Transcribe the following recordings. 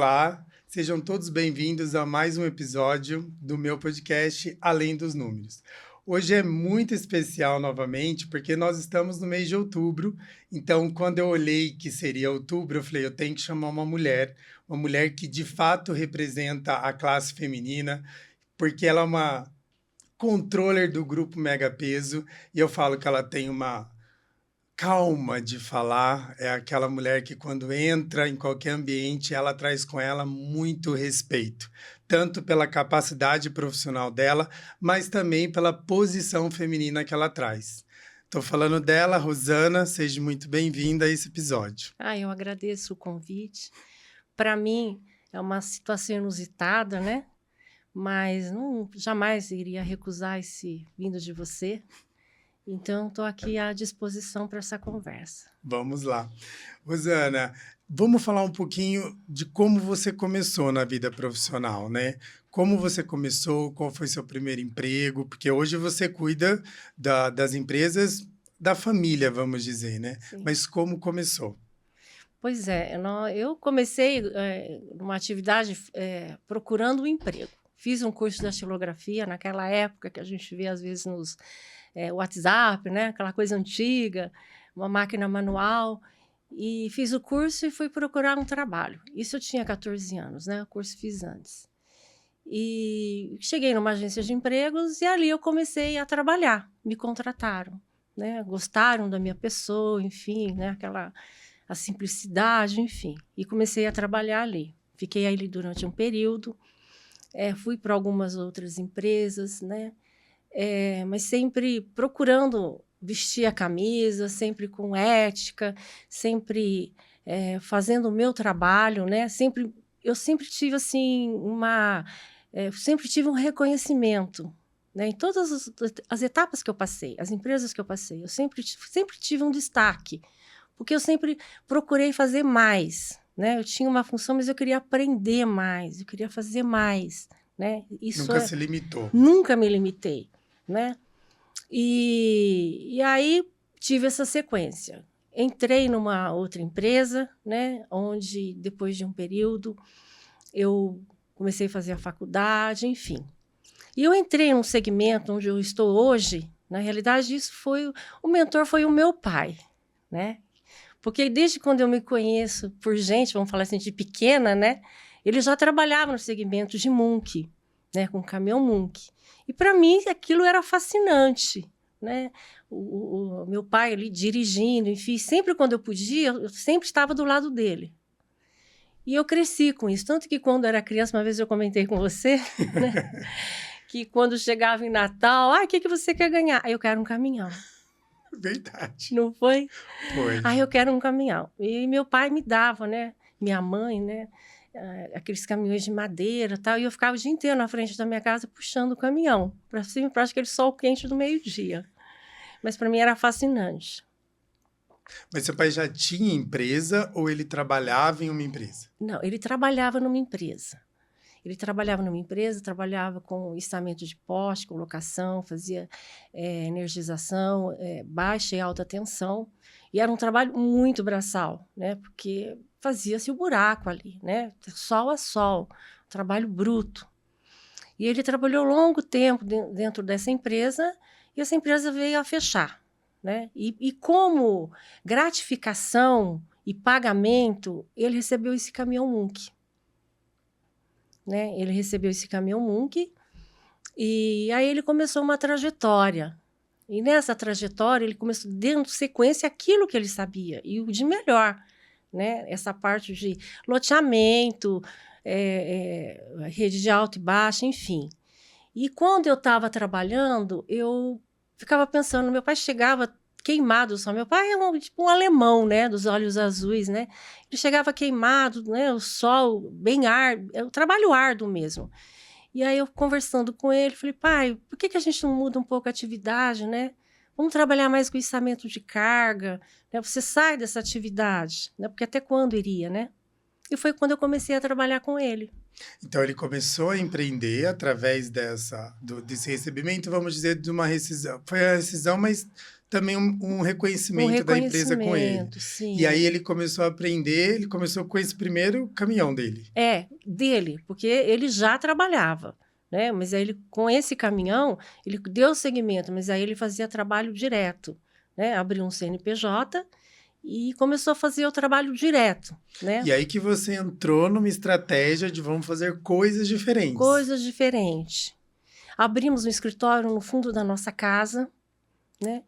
Olá, sejam todos bem-vindos a mais um episódio do meu podcast Além dos Números. Hoje é muito especial novamente, porque nós estamos no mês de outubro, então quando eu olhei que seria outubro, eu falei, eu tenho que chamar uma mulher que de fato representa a classe feminina, porque ela é uma controller do grupo Mega Peso, e eu falo que ela tem uma calma de falar, é aquela mulher que quando entra em qualquer ambiente, ela traz com ela muito respeito, tanto pela capacidade profissional dela, mas também pela posição feminina que ela traz. Estou falando dela, Rosana, seja muito bem-vinda a esse episódio. Eu agradeço o convite. Para mim, é uma situação inusitada, né? Mas jamais iria recusar esse vindo de você. Então, estou aqui à disposição para essa conversa. Vamos lá. Rosana, vamos falar um pouquinho de como você começou na vida profissional, né? Como você começou, qual foi seu primeiro emprego? Porque hoje você cuida das empresas da família, vamos dizer, né? Sim. Mas como começou? Pois é, eu comecei numa atividade procurando um emprego. Fiz um curso de datilografia naquela época que a gente vê às vezes nos WhatsApp, né? Aquela coisa antiga, uma máquina manual. E fiz o curso e fui procurar um trabalho. Isso eu tinha 14 anos, né? O curso fiz antes. E cheguei numa agência de empregos e ali eu comecei a trabalhar. Me contrataram, né? Gostaram da minha pessoa, enfim, né? A simplicidade, enfim. E comecei a trabalhar ali. Fiquei ali durante um período. Fui para algumas outras empresas, né? Mas sempre procurando vestir a camisa, sempre com ética, sempre fazendo o meu trabalho, né? Eu sempre tive assim sempre tive um reconhecimento, né? Em todas as etapas que eu passei, as empresas que eu passei, eu sempre tive um destaque, porque eu sempre procurei fazer mais, né? Eu tinha uma função, mas eu queria aprender mais, eu queria fazer mais, né? Nunca se limitou. Nunca me limitei, né? E aí tive essa sequência. Entrei numa outra empresa, né? Onde depois de um período eu comecei a fazer a faculdade, enfim. E eu entrei num segmento onde eu estou hoje. Na realidade, o mentor foi o meu pai, né? Porque desde quando eu me conheço por gente, vamos falar assim, de pequena, né? Ele já trabalhava no segmento de Munk, né? Com caminhão Munk. E para mim aquilo era fascinante, né? O meu pai ali dirigindo, enfim, sempre quando eu podia, eu sempre estava do lado dele. E eu cresci com isso, tanto que quando era criança, uma vez eu comentei com você, né? Que quando chegava em Natal, o que você quer ganhar? Eu quero um caminhão. Verdade. Não foi? Foi. Eu quero um caminhão. E meu pai me dava, né? Minha mãe, né? Aqueles caminhões de madeira e tal. E eu ficava o dia inteiro na frente da minha casa puxando o caminhão para cima, para aquele sol quente do meio-dia. Mas para mim era fascinante. Mas seu pai já tinha empresa ou ele trabalhava em uma empresa? Não, ele trabalhava numa empresa. Trabalhava com içamento de poste, colocação, fazia energização, baixa e alta tensão. E era um trabalho muito braçal, né? Porque fazia-se o buraco ali, né? Sol a sol, trabalho bruto. E ele trabalhou longo tempo dentro dessa empresa e essa empresa veio a fechar, né? E como gratificação e pagamento, ele recebeu esse caminhão Munk. Né? Ele recebeu esse caminhão Munk e aí ele começou uma trajetória. E nessa trajetória ele começou dando sequência aquilo que ele sabia e o de melhor, né? Essa parte de loteamento, rede de alta e baixa, enfim. E quando eu estava trabalhando, eu ficava pensando, meu pai chegava queimado só. Meu pai é tipo um alemão, né, dos olhos azuis, né? Ele chegava queimado, né, o sol bem árduo, é um trabalho árduo mesmo. E aí eu conversando com ele, falei, pai, por que a gente não muda um pouco a atividade, né? Vamos trabalhar mais com içamento de carga, né? Você sai dessa atividade, né? Porque até quando iria, né? E foi quando eu comecei a trabalhar com ele. Então, ele começou a empreender através desse recebimento, vamos dizer, de uma rescisão. Foi a rescisão, mas também um Um reconhecimento da empresa com ele. reconhecimento, E aí sim. ele começou a aprender, ele começou com esse primeiro caminhão dele. Dele, porque ele já trabalhava, né? Mas aí ele, com esse caminhão, ele deu seguimento, mas aí ele fazia trabalho direto, né? Abriu um CNPJ e começou a fazer o trabalho direto, né? E aí que você entrou numa estratégia de vamos fazer coisas diferentes. Coisas diferentes. Abrimos um escritório no fundo da nossa casa, né?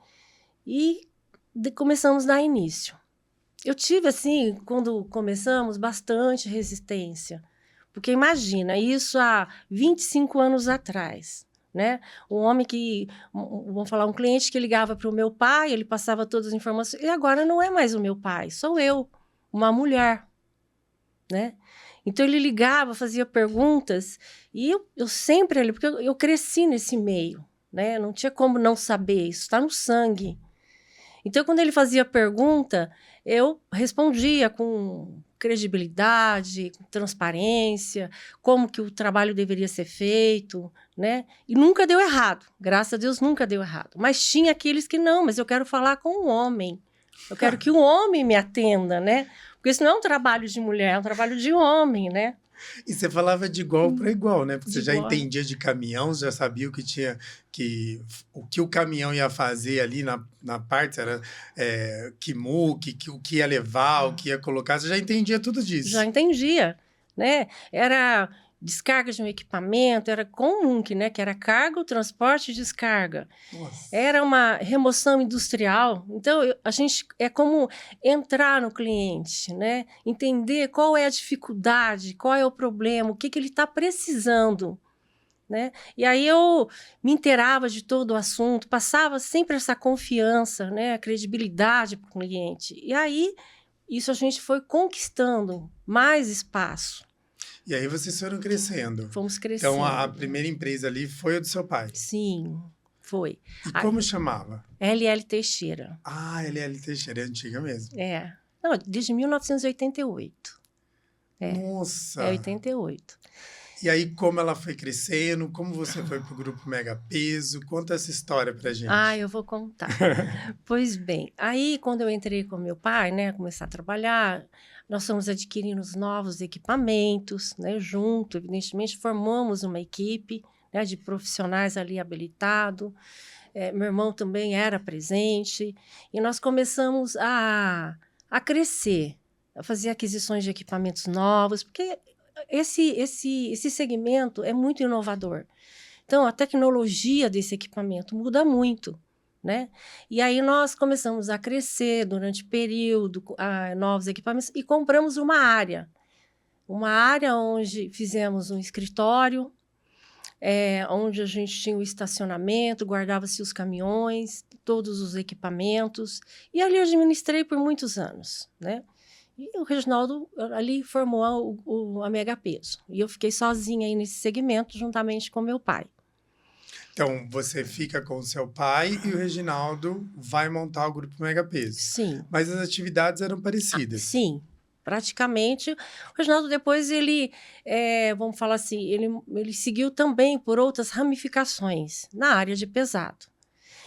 E começamos a dar início. Eu tive, assim, quando começamos, bastante resistência. Porque imagina, isso há 25 anos atrás, né? Um homem que, vamos falar, um cliente que ligava para o meu pai, ele passava todas as informações, e agora não é mais o meu pai, sou eu, uma mulher, né? Então ele ligava, fazia perguntas, e eu sempre, porque eu cresci nesse meio, né? Não tinha como não saber, isso está no sangue. Então, quando ele fazia pergunta, eu respondia com credibilidade, com transparência, como que o trabalho deveria ser feito, né? E nunca deu errado, graças a Deus nunca deu errado. Mas tinha aqueles que não, mas eu quero falar com um homem, eu quero que um homem me atenda, né? Porque isso não é um trabalho de mulher, é um trabalho de homem, né? E você falava de igual para igual, né? Porque De você já igual. entendia de caminhão, já sabia o que tinha o que o caminhão ia fazer ali na parte, era o que ia levar, o que ia colocar, você já entendia tudo disso. Já entendia, né? Era descarga de um equipamento, era comum, né? Que era carga, transporte e descarga. Nossa. Era uma remoção industrial. Então, a gente é como entrar no cliente, né? Entender qual é a dificuldade, qual é o problema, o que ele está precisando, né? E aí eu me inteirava de todo o assunto, passava sempre essa confiança, né? A credibilidade para o cliente. E aí, isso a gente foi conquistando mais espaço. E aí vocês foram crescendo. Fomos crescendo. Então, a primeira empresa ali foi a do seu pai. Sim, foi. E como chamava? LL Teixeira. Ah, LL Teixeira, é antiga mesmo. Não, desde 1988. Nossa! É 88. E aí, como ela foi crescendo, como você foi pro Grupo Mega Peso? Conta essa história pra gente. Eu vou contar. Pois bem, aí quando eu entrei com meu pai, né, começar a trabalhar, nós fomos adquirindo os novos equipamentos, né, junto, evidentemente, formamos uma equipe, né, de profissionais ali habilitados. Meu irmão também era presente, e nós começamos a crescer, a fazer aquisições de equipamentos novos, porque esse segmento é muito inovador. Então, a tecnologia desse equipamento muda muito, né? E aí nós começamos a crescer durante o período, novos equipamentos, e compramos uma área onde fizemos um escritório, onde a gente tinha o estacionamento, guardava-se os caminhões, todos os equipamentos, e ali eu administrei por muitos anos, né? E o Reginaldo ali formou a Mega Peso. E eu fiquei sozinha aí nesse segmento, juntamente com meu pai. Então, você fica com o seu pai e o Reginaldo vai montar o Grupo Mega Peso. Sim. Mas as atividades eram parecidas. Sim, praticamente. O Reginaldo depois, vamos falar assim, ele seguiu também por outras ramificações na área de pesado.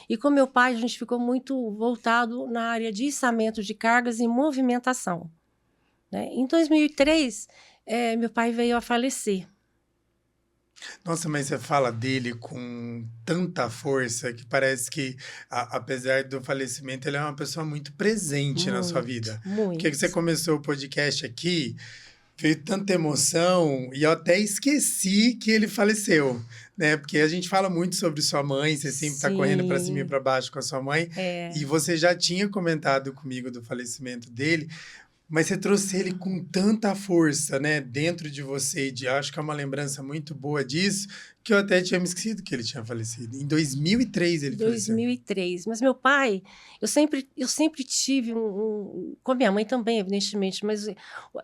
E com meu pai, a gente ficou muito voltado na área de içamento de cargas e movimentação, né? Em 2003, meu pai veio a falecer. Nossa, mas você fala dele com tanta força que parece que, apesar do falecimento, ele é uma pessoa muito presente na sua vida. Muito. Porque você começou o podcast aqui, veio tanta emoção e eu até esqueci que ele faleceu, né? Porque a gente fala muito sobre sua mãe, você sempre está correndo para cima e para baixo com a sua mãe. E você já tinha comentado comigo do falecimento dele, mas você trouxe ele com tanta força, né, dentro de você. Acho que é uma lembrança muito boa disso, que eu até tinha me esquecido que ele tinha falecido. Em 2003 ele faleceu. 2003. Mas meu pai, eu sempre tive com a minha mãe também, evidentemente, mas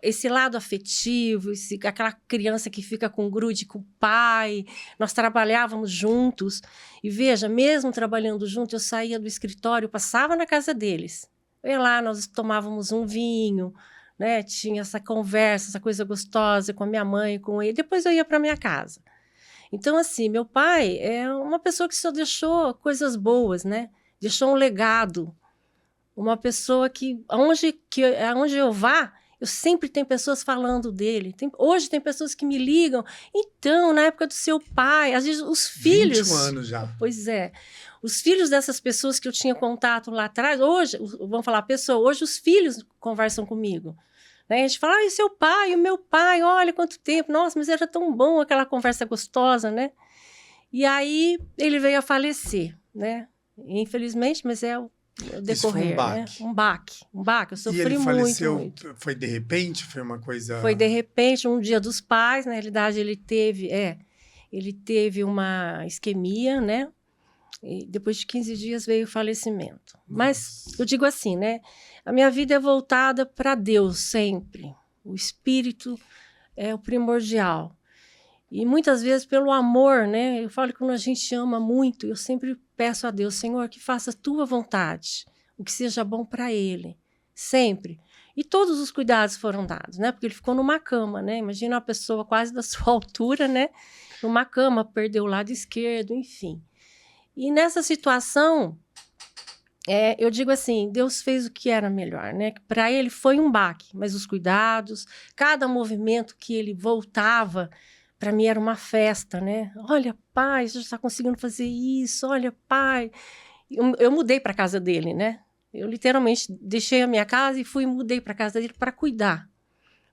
esse lado afetivo, aquela criança que fica com grude com o pai, nós trabalhávamos juntos. E veja, mesmo trabalhando junto, eu saía do escritório, passava na casa deles. E lá nós tomávamos um vinho, né? Tinha essa conversa, essa coisa gostosa com a minha mãe, com ele. Depois eu ia para minha casa. Então, assim, meu pai é uma pessoa que só deixou coisas boas, né? Deixou um legado. Uma pessoa que aonde eu vá, eu sempre tenho pessoas falando dele. Hoje tem pessoas que me ligam. Então, na época do seu pai, às vezes os filhos... 21 anos já. Pois é. Os filhos dessas pessoas que eu tinha contato lá atrás, hoje, vamos falar pessoa, hoje os filhos conversam comigo. Né? A gente fala, e seu pai, o meu pai, olha quanto tempo. Nossa, mas era tão bom aquela conversa gostosa, né? E aí ele veio a falecer, né? Infelizmente, mas é o decorrer, isso foi um baque. né? Um baque. Eu sofri e ele muito, faleceu, muito. foi de repente? Foi uma coisa... Foi de repente, um dia dos pais, na realidade ele teve uma isquemia, né? E depois de 15 dias veio o falecimento. Nossa. Mas eu digo assim, né? A minha vida é voltada para Deus sempre. O espírito é o primordial. E muitas vezes pelo amor, né? Eu falo que quando a gente ama muito, eu sempre peço a Deus, Senhor, que faça a tua vontade, o que seja bom para ele, sempre. E todos os cuidados foram dados, né? Porque ele ficou numa cama, né? Imagina uma pessoa quase da sua altura, né? Numa cama, perdeu o lado esquerdo, enfim. E nessa situação, eu digo assim, Deus fez o que era melhor, né? Para ele foi um baque, mas os cuidados, cada movimento que ele voltava, para mim era uma festa, né? Olha, pai, você já está conseguindo fazer isso, olha, pai. Eu mudei para a casa dele, né? Eu literalmente deixei a minha casa e mudei para a casa dele para cuidar.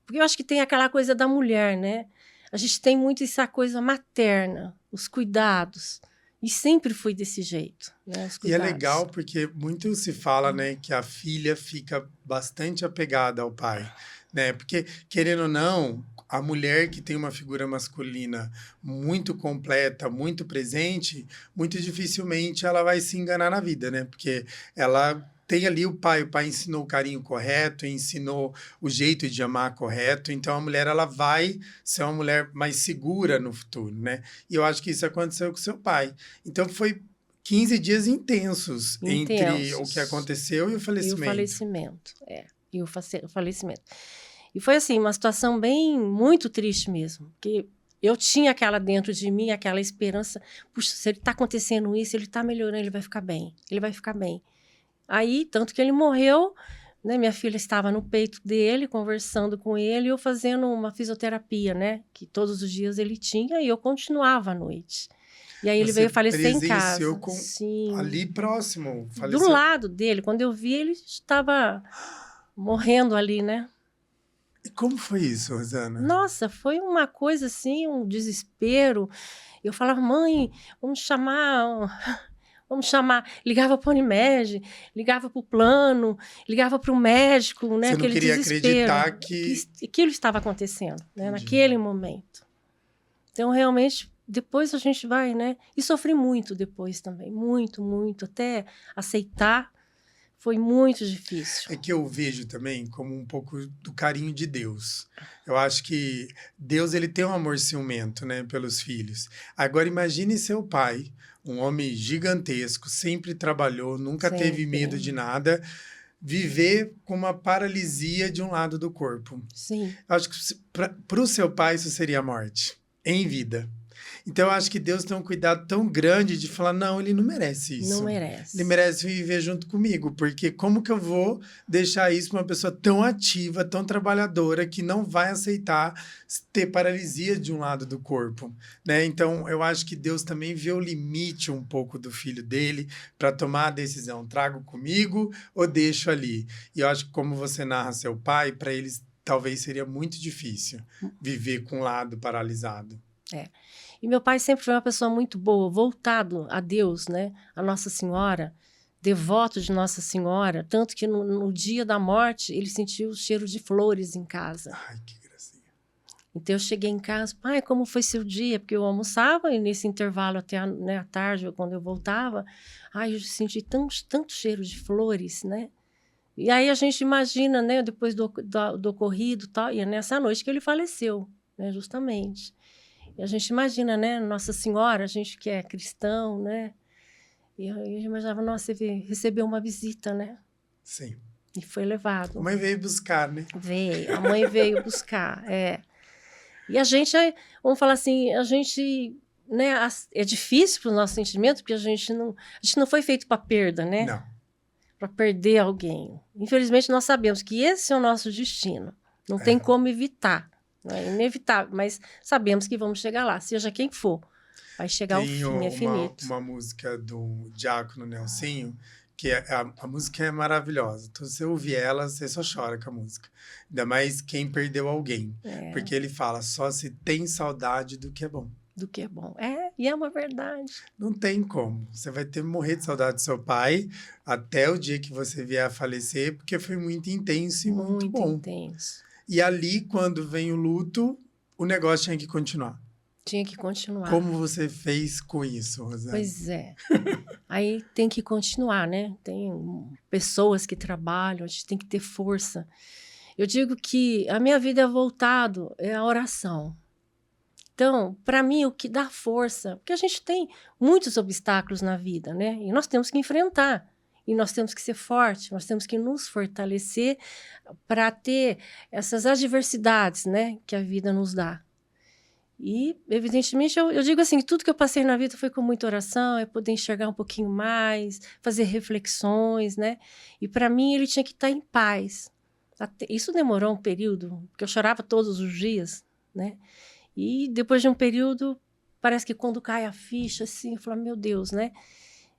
Porque eu acho que tem aquela coisa da mulher, né? A gente tem muito essa coisa materna, os cuidados. E sempre fui desse jeito, né? Os E é cuidados. legal porque muito se fala, né, que a filha fica bastante apegada ao pai, né? Porque, querendo ou não, a mulher que tem uma figura masculina muito completa, muito presente, muito dificilmente ela vai se enganar na vida, né? Porque ela tem ali o pai ensinou o carinho correto, ensinou o jeito de amar correto, então a mulher ela vai ser uma mulher mais segura no futuro, né? E eu acho que isso aconteceu com seu pai. Então foi 15 dias intensos entre o que aconteceu e o falecimento. E o falecimento, E o falecimento. E foi assim, uma situação muito triste mesmo, porque eu tinha aquela dentro de mim, aquela esperança, puxa, se ele está acontecendo isso, ele está melhorando, ele vai ficar bem, ele vai ficar bem. Aí, tanto que ele morreu, né? Minha filha estava no peito dele, conversando com ele, e eu fazendo uma fisioterapia, né? Que todos os dias ele tinha, e eu continuava à noite. E aí ele veio falecer em casa. Sim. Ali próximo, faleceu. Do lado dele, quando eu vi, ele estava morrendo ali, né? E como foi isso, Rosana? Nossa, foi uma coisa assim, um desespero. Eu falava, mãe, vamos chamar, ligava para a Unimed, ligava para o plano, ligava para o médico, né? Você não queria acreditar que aquilo estava acontecendo, né? Naquele momento. Então, realmente, depois a gente vai, né? E sofri muito depois também, muito, muito, até aceitar. Foi muito difícil. É que eu vejo também como um pouco do carinho de Deus. Eu acho que Deus ele tem um amor ciumento, né, pelos filhos. Agora imagine seu pai, um homem gigantesco, sempre trabalhou, nunca teve medo de nada, viver com uma paralisia de um lado do corpo. Sim. Eu acho que para o seu pai isso seria a morte, em vida. Então, eu acho que Deus tem um cuidado tão grande de falar, não, ele não merece isso. Não merece. Ele merece viver junto comigo, porque como que eu vou deixar isso para uma pessoa tão ativa, tão trabalhadora, que não vai aceitar ter paralisia de um lado do corpo, né? Então, eu acho que Deus também vê o limite um pouco do filho dele para tomar a decisão, trago comigo ou deixo ali? E eu acho que como você narra seu pai, para eles talvez seria muito difícil viver com um lado paralisado. E meu pai sempre foi uma pessoa muito boa, voltado a Deus, né? A Nossa Senhora, devoto de Nossa Senhora, tanto que no dia da morte ele sentiu o cheiro de flores em casa. Ai, que gracinha. Então eu cheguei em casa, pai, como foi seu dia? Porque eu almoçava e nesse intervalo até a tarde, quando eu voltava, eu senti tanto cheiro de flores, né? E aí a gente imagina, né, depois do ocorrido, tal, e é nessa noite que ele faleceu, né, justamente. E a gente imagina, né, Nossa Senhora, a gente que é cristão, né? E eu imaginava, nossa, você recebeu uma visita, né? Sim. E foi levado. A mãe veio buscar, né? Veio, a mãe veio buscar, E a gente, vamos falar assim, a gente, né, é difícil para o nosso sentimento, porque a gente não foi feito para perda, né? Não. Para perder alguém. Infelizmente, nós sabemos que esse é o nosso destino. Não tem como evitar. É inevitável, mas sabemos que vamos chegar lá, seja quem for. Vai chegar ao fim, é finito. Uma música do Diácono Nelsinho, que a música é maravilhosa. Então, se você ouvir ela, você só chora com a música. Ainda mais quem perdeu alguém. Porque ele fala, só se tem saudade do que é bom. Do que é bom. E é uma verdade. Não tem como. Você vai ter que morrer de saudade do seu pai até o dia que você vier a falecer, porque foi muito intenso e muito bom. Muito intenso. E ali, quando vem o luto, o negócio tinha que continuar. Tinha que continuar. Como você fez com isso, Rosane? Pois é. Aí tem que continuar, né? Tem pessoas que trabalham, a gente tem que ter força. Eu digo que a minha vida é voltado à oração. Então, para mim, o que dá força, porque a gente tem muitos obstáculos na vida, né? E nós temos que enfrentar. E nós temos que ser fortes, nós temos que nos fortalecer para ter essas adversidades, né, que a vida nos dá. E, evidentemente, eu digo assim, tudo que eu passei na vida foi com muita oração, é poder enxergar um pouquinho mais, fazer reflexões, né? E, para mim, ele tinha que estar em paz. Isso demorou um período, porque eu chorava todos os dias, né? E, depois de um período, parece que quando cai a ficha, assim, eu falo, meu Deus, né?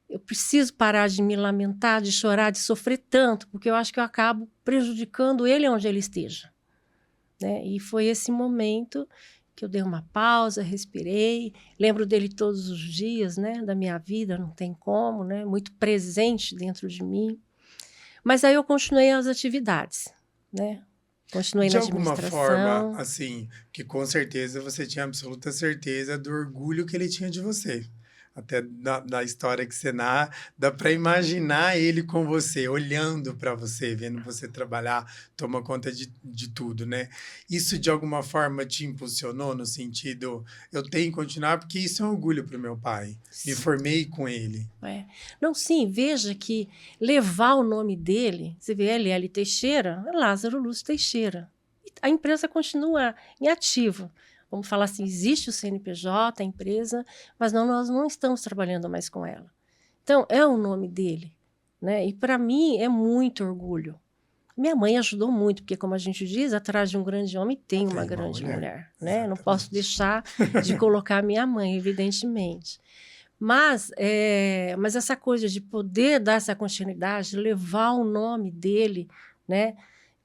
Eu preciso parar de me lamentar, de chorar, de sofrer tanto, porque eu acho que eu acabo prejudicando ele onde ele esteja, né? E foi esse momento que eu dei uma pausa, respirei, lembro dele todos os dias, né, da minha vida, não tem como, né, muito presente dentro de mim. Mas aí eu continuei as atividades, né? Continuei na administração. De alguma forma, assim, que com certeza você tinha absoluta certeza do orgulho que ele tinha de você. Até na história que você narra, dá para imaginar ele com você, olhando para você, vendo você trabalhar, toma conta de tudo, né? Isso, de alguma forma, te impulsionou no sentido, eu tenho que continuar, porque isso é um orgulho para o meu pai. Me formei com ele. Não, sim, veja que levar o nome dele, você vê LL Teixeira, é Lázaro Lúcio Teixeira. A empresa continua em ativo. Vamos falar assim, existe o CNPJ, a empresa, mas nós não estamos trabalhando mais com ela. Então, é o nome dele, né? E para mim é muito orgulho. Minha mãe ajudou muito, porque como a gente diz, atrás de um grande homem tem uma grande mulher, né? Não posso deixar de colocar minha mãe, evidentemente. Mas essa coisa de poder dar essa continuidade, levar o nome dele, né?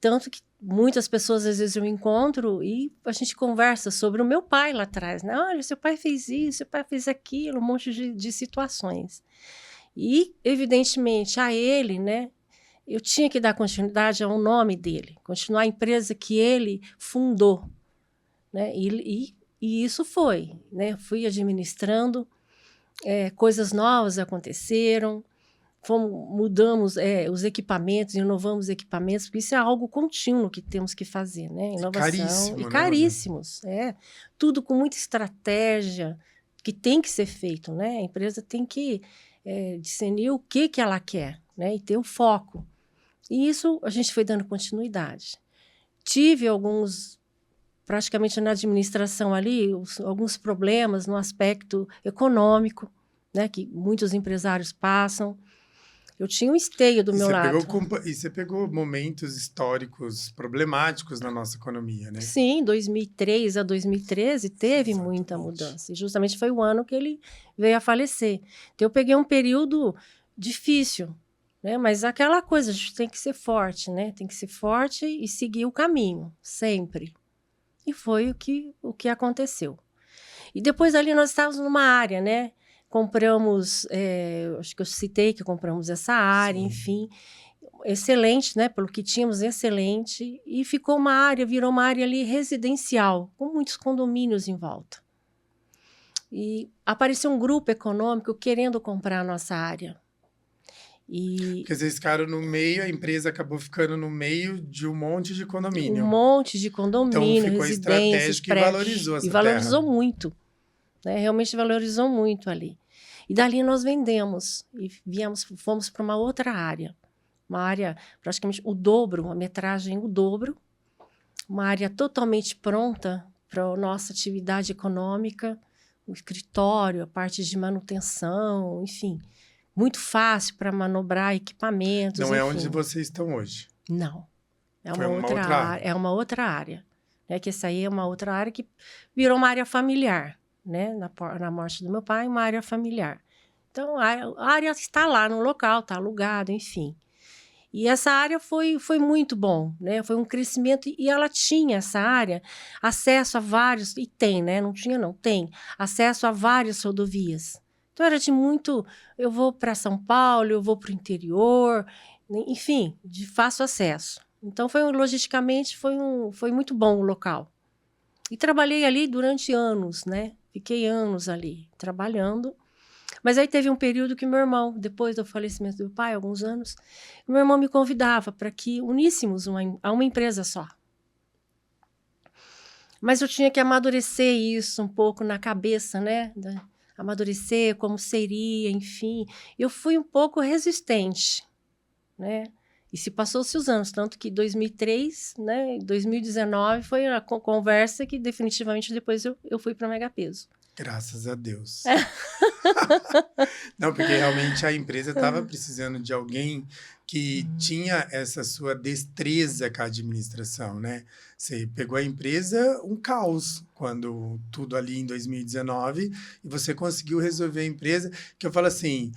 Tanto que muitas pessoas, às vezes, eu encontro e a gente conversa sobre o meu pai lá atrás, né? Olha, seu pai fez isso, seu pai fez aquilo, um monte de situações. E, evidentemente, a ele, né? Eu tinha que dar continuidade ao nome dele, continuar a empresa que ele fundou, né? E isso foi, né? Fui administrando, coisas novas aconteceram, mudamos os equipamentos, inovamos equipamentos, porque isso é algo contínuo que temos que fazer, né? Inovação. Caríssimo, e caríssimos, tudo com muita estratégia, que tem que ser feito, né? A empresa tem que discernir o que ela quer, né? E ter o foco. E isso a gente foi dando continuidade. Tive praticamente na administração ali, alguns problemas no aspecto econômico, né? Que muitos empresários passam. Eu tinha um esteio do meu lado. E você pegou momentos históricos problemáticos na nossa economia, né? Sim, 2003 a 2013 teve muita mudança. E justamente foi o ano que ele veio a falecer. Então, eu peguei um período difícil, né? Mas aquela coisa, a gente tem que ser forte, né? Tem que ser forte e seguir o caminho, sempre. E foi o que aconteceu. E depois ali nós estávamos numa área, né? Compramos, acho que eu citei que compramos essa área, sim. Enfim, excelente, né? Pelo que tínhamos, excelente. E virou uma área ali residencial, com muitos condomínios em volta. E apareceu um grupo econômico querendo comprar a nossa área. Porque vocês ficaram no meio, a empresa acabou ficando no meio de um monte de condomínio. Um monte de condomínio, então, ficou residências, estratégico e valorizou essa terra. E valorizou muito. Né, realmente valorizou muito ali. E dali nós vendemos e fomos para uma outra área, uma área praticamente o dobro, a metragem o dobro, uma área totalmente pronta para a nossa atividade econômica, o escritório, a parte de manutenção, enfim, muito fácil para manobrar equipamentos, Não é onde enfim. vocês estão hoje. Não, é Foi uma uma outra outra área, área. é uma outra área, né? Que essa aí é uma outra área que virou uma área familiar, né? Na morte do meu pai, uma área familiar. Então, a área está lá no local, está alugado, enfim. E essa área foi muito bom, né? Foi um crescimento e ela tinha, essa área, acesso a vários, e tem, né? Não tinha, não, tem, acesso a várias rodovias. Então, era de muito, eu vou para São Paulo, eu vou para o interior, enfim, de fácil acesso. Então, logisticamente, foi muito bom o local. E trabalhei ali durante anos, né? Fiquei anos ali, trabalhando. Mas aí teve um período que meu irmão, depois do falecimento do meu pai, alguns anos, meu irmão me convidava para que uníssemos a uma empresa só. Mas eu tinha que amadurecer isso um pouco na cabeça, né? Amadurecer como seria, enfim. Eu fui um pouco resistente, né? E se passou-se os anos, tanto que 2003, né, 2019 foi a conversa que definitivamente depois eu fui para Megapeso. Graças a Deus. Não, porque realmente a empresa estava precisando de alguém que tinha essa sua destreza com a administração, né? Você pegou a empresa, um caos, quando tudo ali em 2019, e você conseguiu resolver a empresa, que eu falo assim,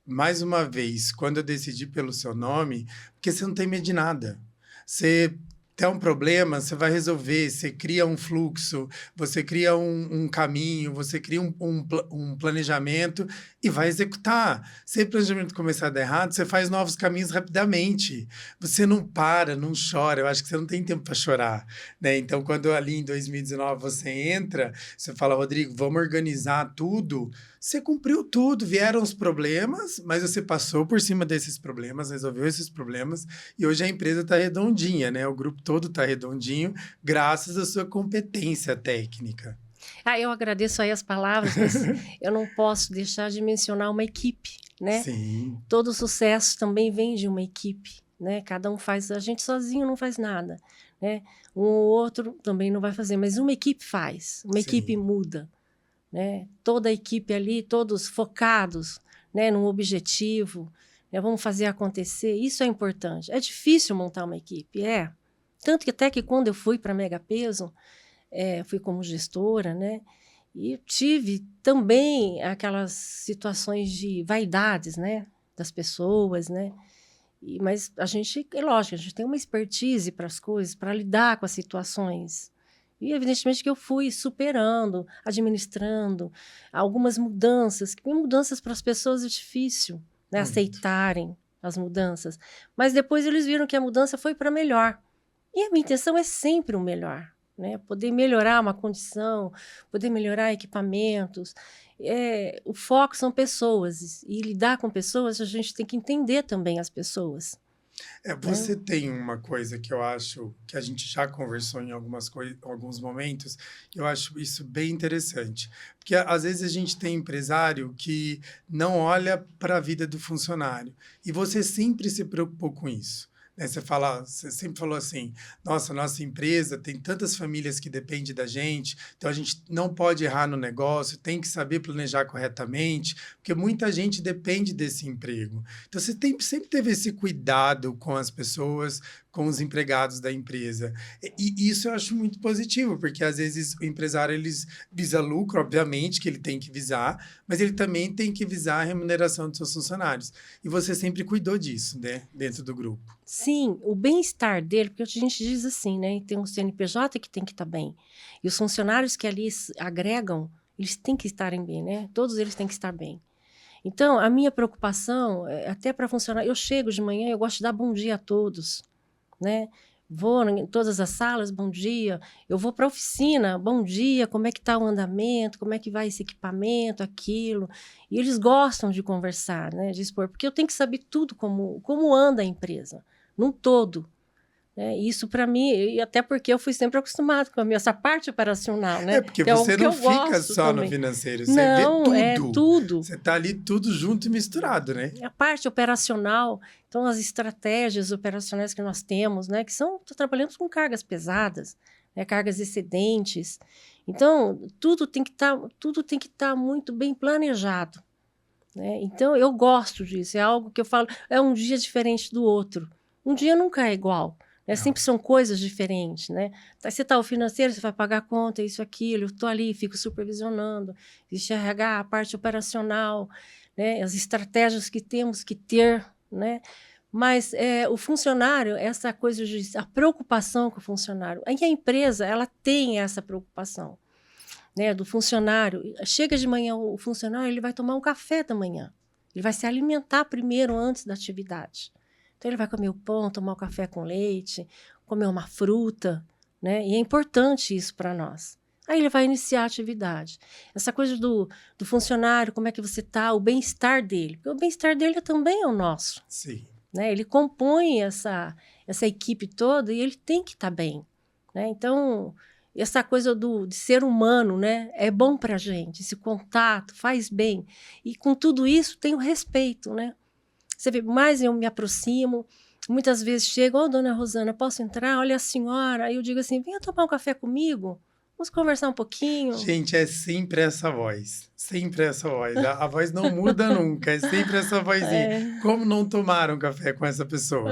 mais uma vez, quando eu decidi pelo seu nome, porque você não tem medo de nada. Você tem um problema, você vai resolver, você cria um fluxo, você cria um caminho, você cria um planejamento e vai executar. Se o planejamento começar a dar errado, você faz novos caminhos rapidamente. Você não para, não chora. Eu acho que você não tem tempo para chorar, né? Então, quando ali em 2019 você entra, você fala, Rodrigo, vamos organizar tudo. Você cumpriu tudo, vieram os problemas, mas você passou por cima desses problemas, resolveu esses problemas, e hoje a empresa está redondinha, né? O grupo todo está redondinho, graças à sua competência técnica. Eu agradeço aí as palavras, mas eu não posso deixar de mencionar uma equipe, né? Sim. Todo sucesso também vem de uma equipe, né? Cada um faz, a gente sozinho não faz nada, né? Um ou outro também não vai fazer, mas uma equipe faz, uma equipe muda, né? Toda a equipe ali, todos focados, né, num objetivo, né? Vamos fazer acontecer, isso é importante. É difícil montar uma equipe, tanto que até que quando eu fui para Megapeso, fui como gestora, né? E tive também aquelas situações de vaidades, né? Das pessoas, né? Mas a gente, é lógico, a gente tem uma expertise para as coisas, para lidar com as situações. E, evidentemente, que eu fui superando, administrando algumas mudanças, que mudanças para as pessoas é difícil, né? Aceitarem as mudanças. Mas depois eles viram que a mudança foi para melhor. E a minha intenção é sempre o melhor, né? Poder melhorar uma condição, poder melhorar equipamentos. O foco são pessoas, e lidar com pessoas, a gente tem que entender também as pessoas. Você tem uma coisa que eu acho que a gente já conversou em alguns momentos, eu acho isso bem interessante. Porque às vezes a gente tem empresário que não olha para a vida do funcionário. E você sempre se preocupou com isso. Né? Você sempre falou assim, nossa empresa tem tantas famílias que dependem da gente, então a gente não pode errar no negócio, tem que saber planejar corretamente, porque muita gente depende desse emprego. Então você sempre teve esse cuidado com as pessoas, com os empregados da empresa. E isso eu acho muito positivo, porque às vezes o empresário visa lucro, obviamente que ele tem que visar, mas ele também tem que visar a remuneração dos seus funcionários. E você sempre cuidou disso, né, dentro do grupo. Sim, o bem-estar dele, porque a gente diz assim, né? Tem um CNPJ que tem que estar bem. E os funcionários que ali agregam, eles têm que estarem bem, né? Todos eles têm que estar bem. Então, a minha preocupação, até para funcionar, eu chego de manhã, eu gosto de dar bom dia a todos, né? Vou em todas as salas, bom dia. Eu vou para a oficina, bom dia, como é que está o andamento, como é que vai esse equipamento, aquilo. E eles gostam de conversar, né? De expor, porque eu tenho que saber tudo como anda a empresa, num todo, né? Isso para mim, e até porque eu fui sempre acostumado com essa parte operacional, né? Porque Que é o você que não eu fica gosto só no também. financeiro, você vê Não, é tudo. tudo. Você tá ali tudo junto e misturado, né? A parte operacional, então as estratégias operacionais que nós temos, né, que trabalhamos com cargas pesadas, né, cargas excedentes. Então, tudo tem que estar muito bem planejado, né? Então, eu gosto disso, é algo que eu falo, é um dia diferente do outro. Um dia nunca é igual, né? Não. Sempre são coisas diferentes, né? Você está o financeiro, você vai pagar a conta, isso, aquilo, eu estou ali, fico supervisionando, existe RH, a parte operacional, né? As estratégias que temos que ter, né? Mas o funcionário, essa coisa a preocupação com o funcionário, aí a empresa, ela tem essa preocupação, né, do funcionário. Chega de manhã o funcionário, ele vai tomar um café da manhã. Ele vai se alimentar primeiro antes da atividade. Então, ele vai comer o pão, tomar o café com leite, comer uma fruta, né? E é importante isso para nós. Aí ele vai iniciar a atividade. Essa coisa do funcionário, como é que você está, o bem-estar dele. Porque o bem-estar dele também é o nosso. Sim. Né? Ele compõe essa equipe toda e ele tem que estar bem. Né? Então, essa coisa de ser humano, né, é bom para a gente, esse contato faz bem. E com tudo isso tem o respeito, né? Você vê, mais eu me aproximo, muitas vezes chego, dona Rosana, posso entrar? Olha a senhora. Aí eu digo assim, venha tomar um café comigo, vamos conversar um pouquinho. Gente, é sempre essa voz. Sempre essa voz. A voz não muda nunca. É sempre essa vozinha. Como não tomar um café com essa pessoa?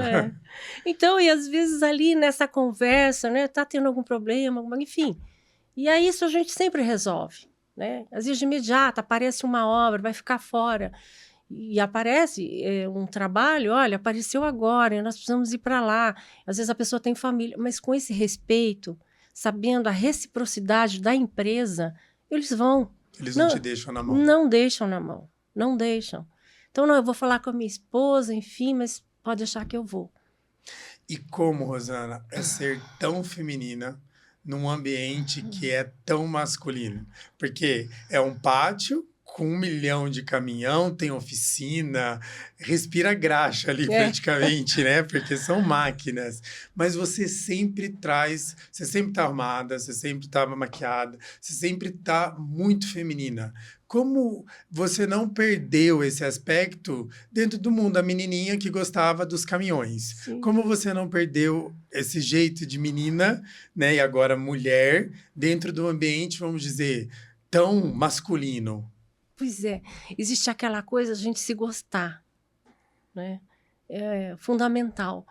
Então, e às vezes ali nessa conversa, né? Tá tendo algum problema, enfim. E aí isso a gente sempre resolve, né? Às vezes de imediato aparece uma obra, vai ficar fora. E aparece um trabalho, olha, apareceu agora, nós precisamos ir para lá. Às vezes a pessoa tem família, mas com esse respeito, sabendo a reciprocidade da empresa, eles vão. Eles não te deixam na mão. Não deixam na mão, não deixam. Então, não, eu vou falar com a minha esposa, enfim, mas pode deixar que eu vou. E como, Rosana, é ser tão feminina num ambiente que é tão masculino? Porque é um pátio com 1 milhão de caminhão, tem oficina, respira graxa ali praticamente, né? Porque são máquinas. Mas você sempre tá arrumada, você sempre tá maquiada, você sempre tá muito feminina. Como você não perdeu esse aspecto dentro do mundo, a menininha que gostava dos caminhões? Sim. Como você não perdeu esse jeito de menina, né? E agora mulher, dentro do ambiente, vamos dizer, tão masculino? Pois é, existe aquela coisa a gente se gostar, né? É fundamental.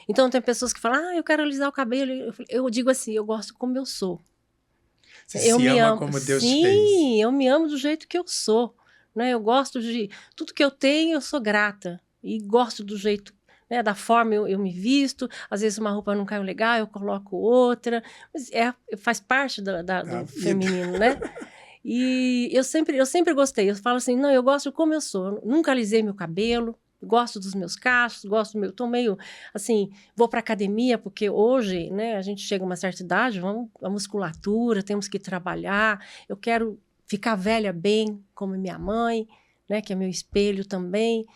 Então, tem pessoas que falam, eu quero alisar o cabelo. Eu digo assim, eu gosto como eu sou. Você eu se me ama amo. como Deus te Sim, fez. eu me amo do jeito que eu sou. Né? Eu gosto de... Tudo que eu tenho, eu sou grata. E gosto do jeito, né, da forma eu me visto. Às vezes uma roupa não caiu legal, eu coloco outra. Mas faz parte do feminino, né? E eu sempre gostei. Eu falo assim, não, eu gosto como eu sou. Eu nunca alisei meu cabelo, gosto dos meus cachos, gosto do meu... Tô meio, assim, vou para academia, porque hoje, né, a gente chega a uma certa idade, vamos a musculatura, temos que trabalhar. Eu quero ficar velha bem, como minha mãe, né, que é meu espelho também.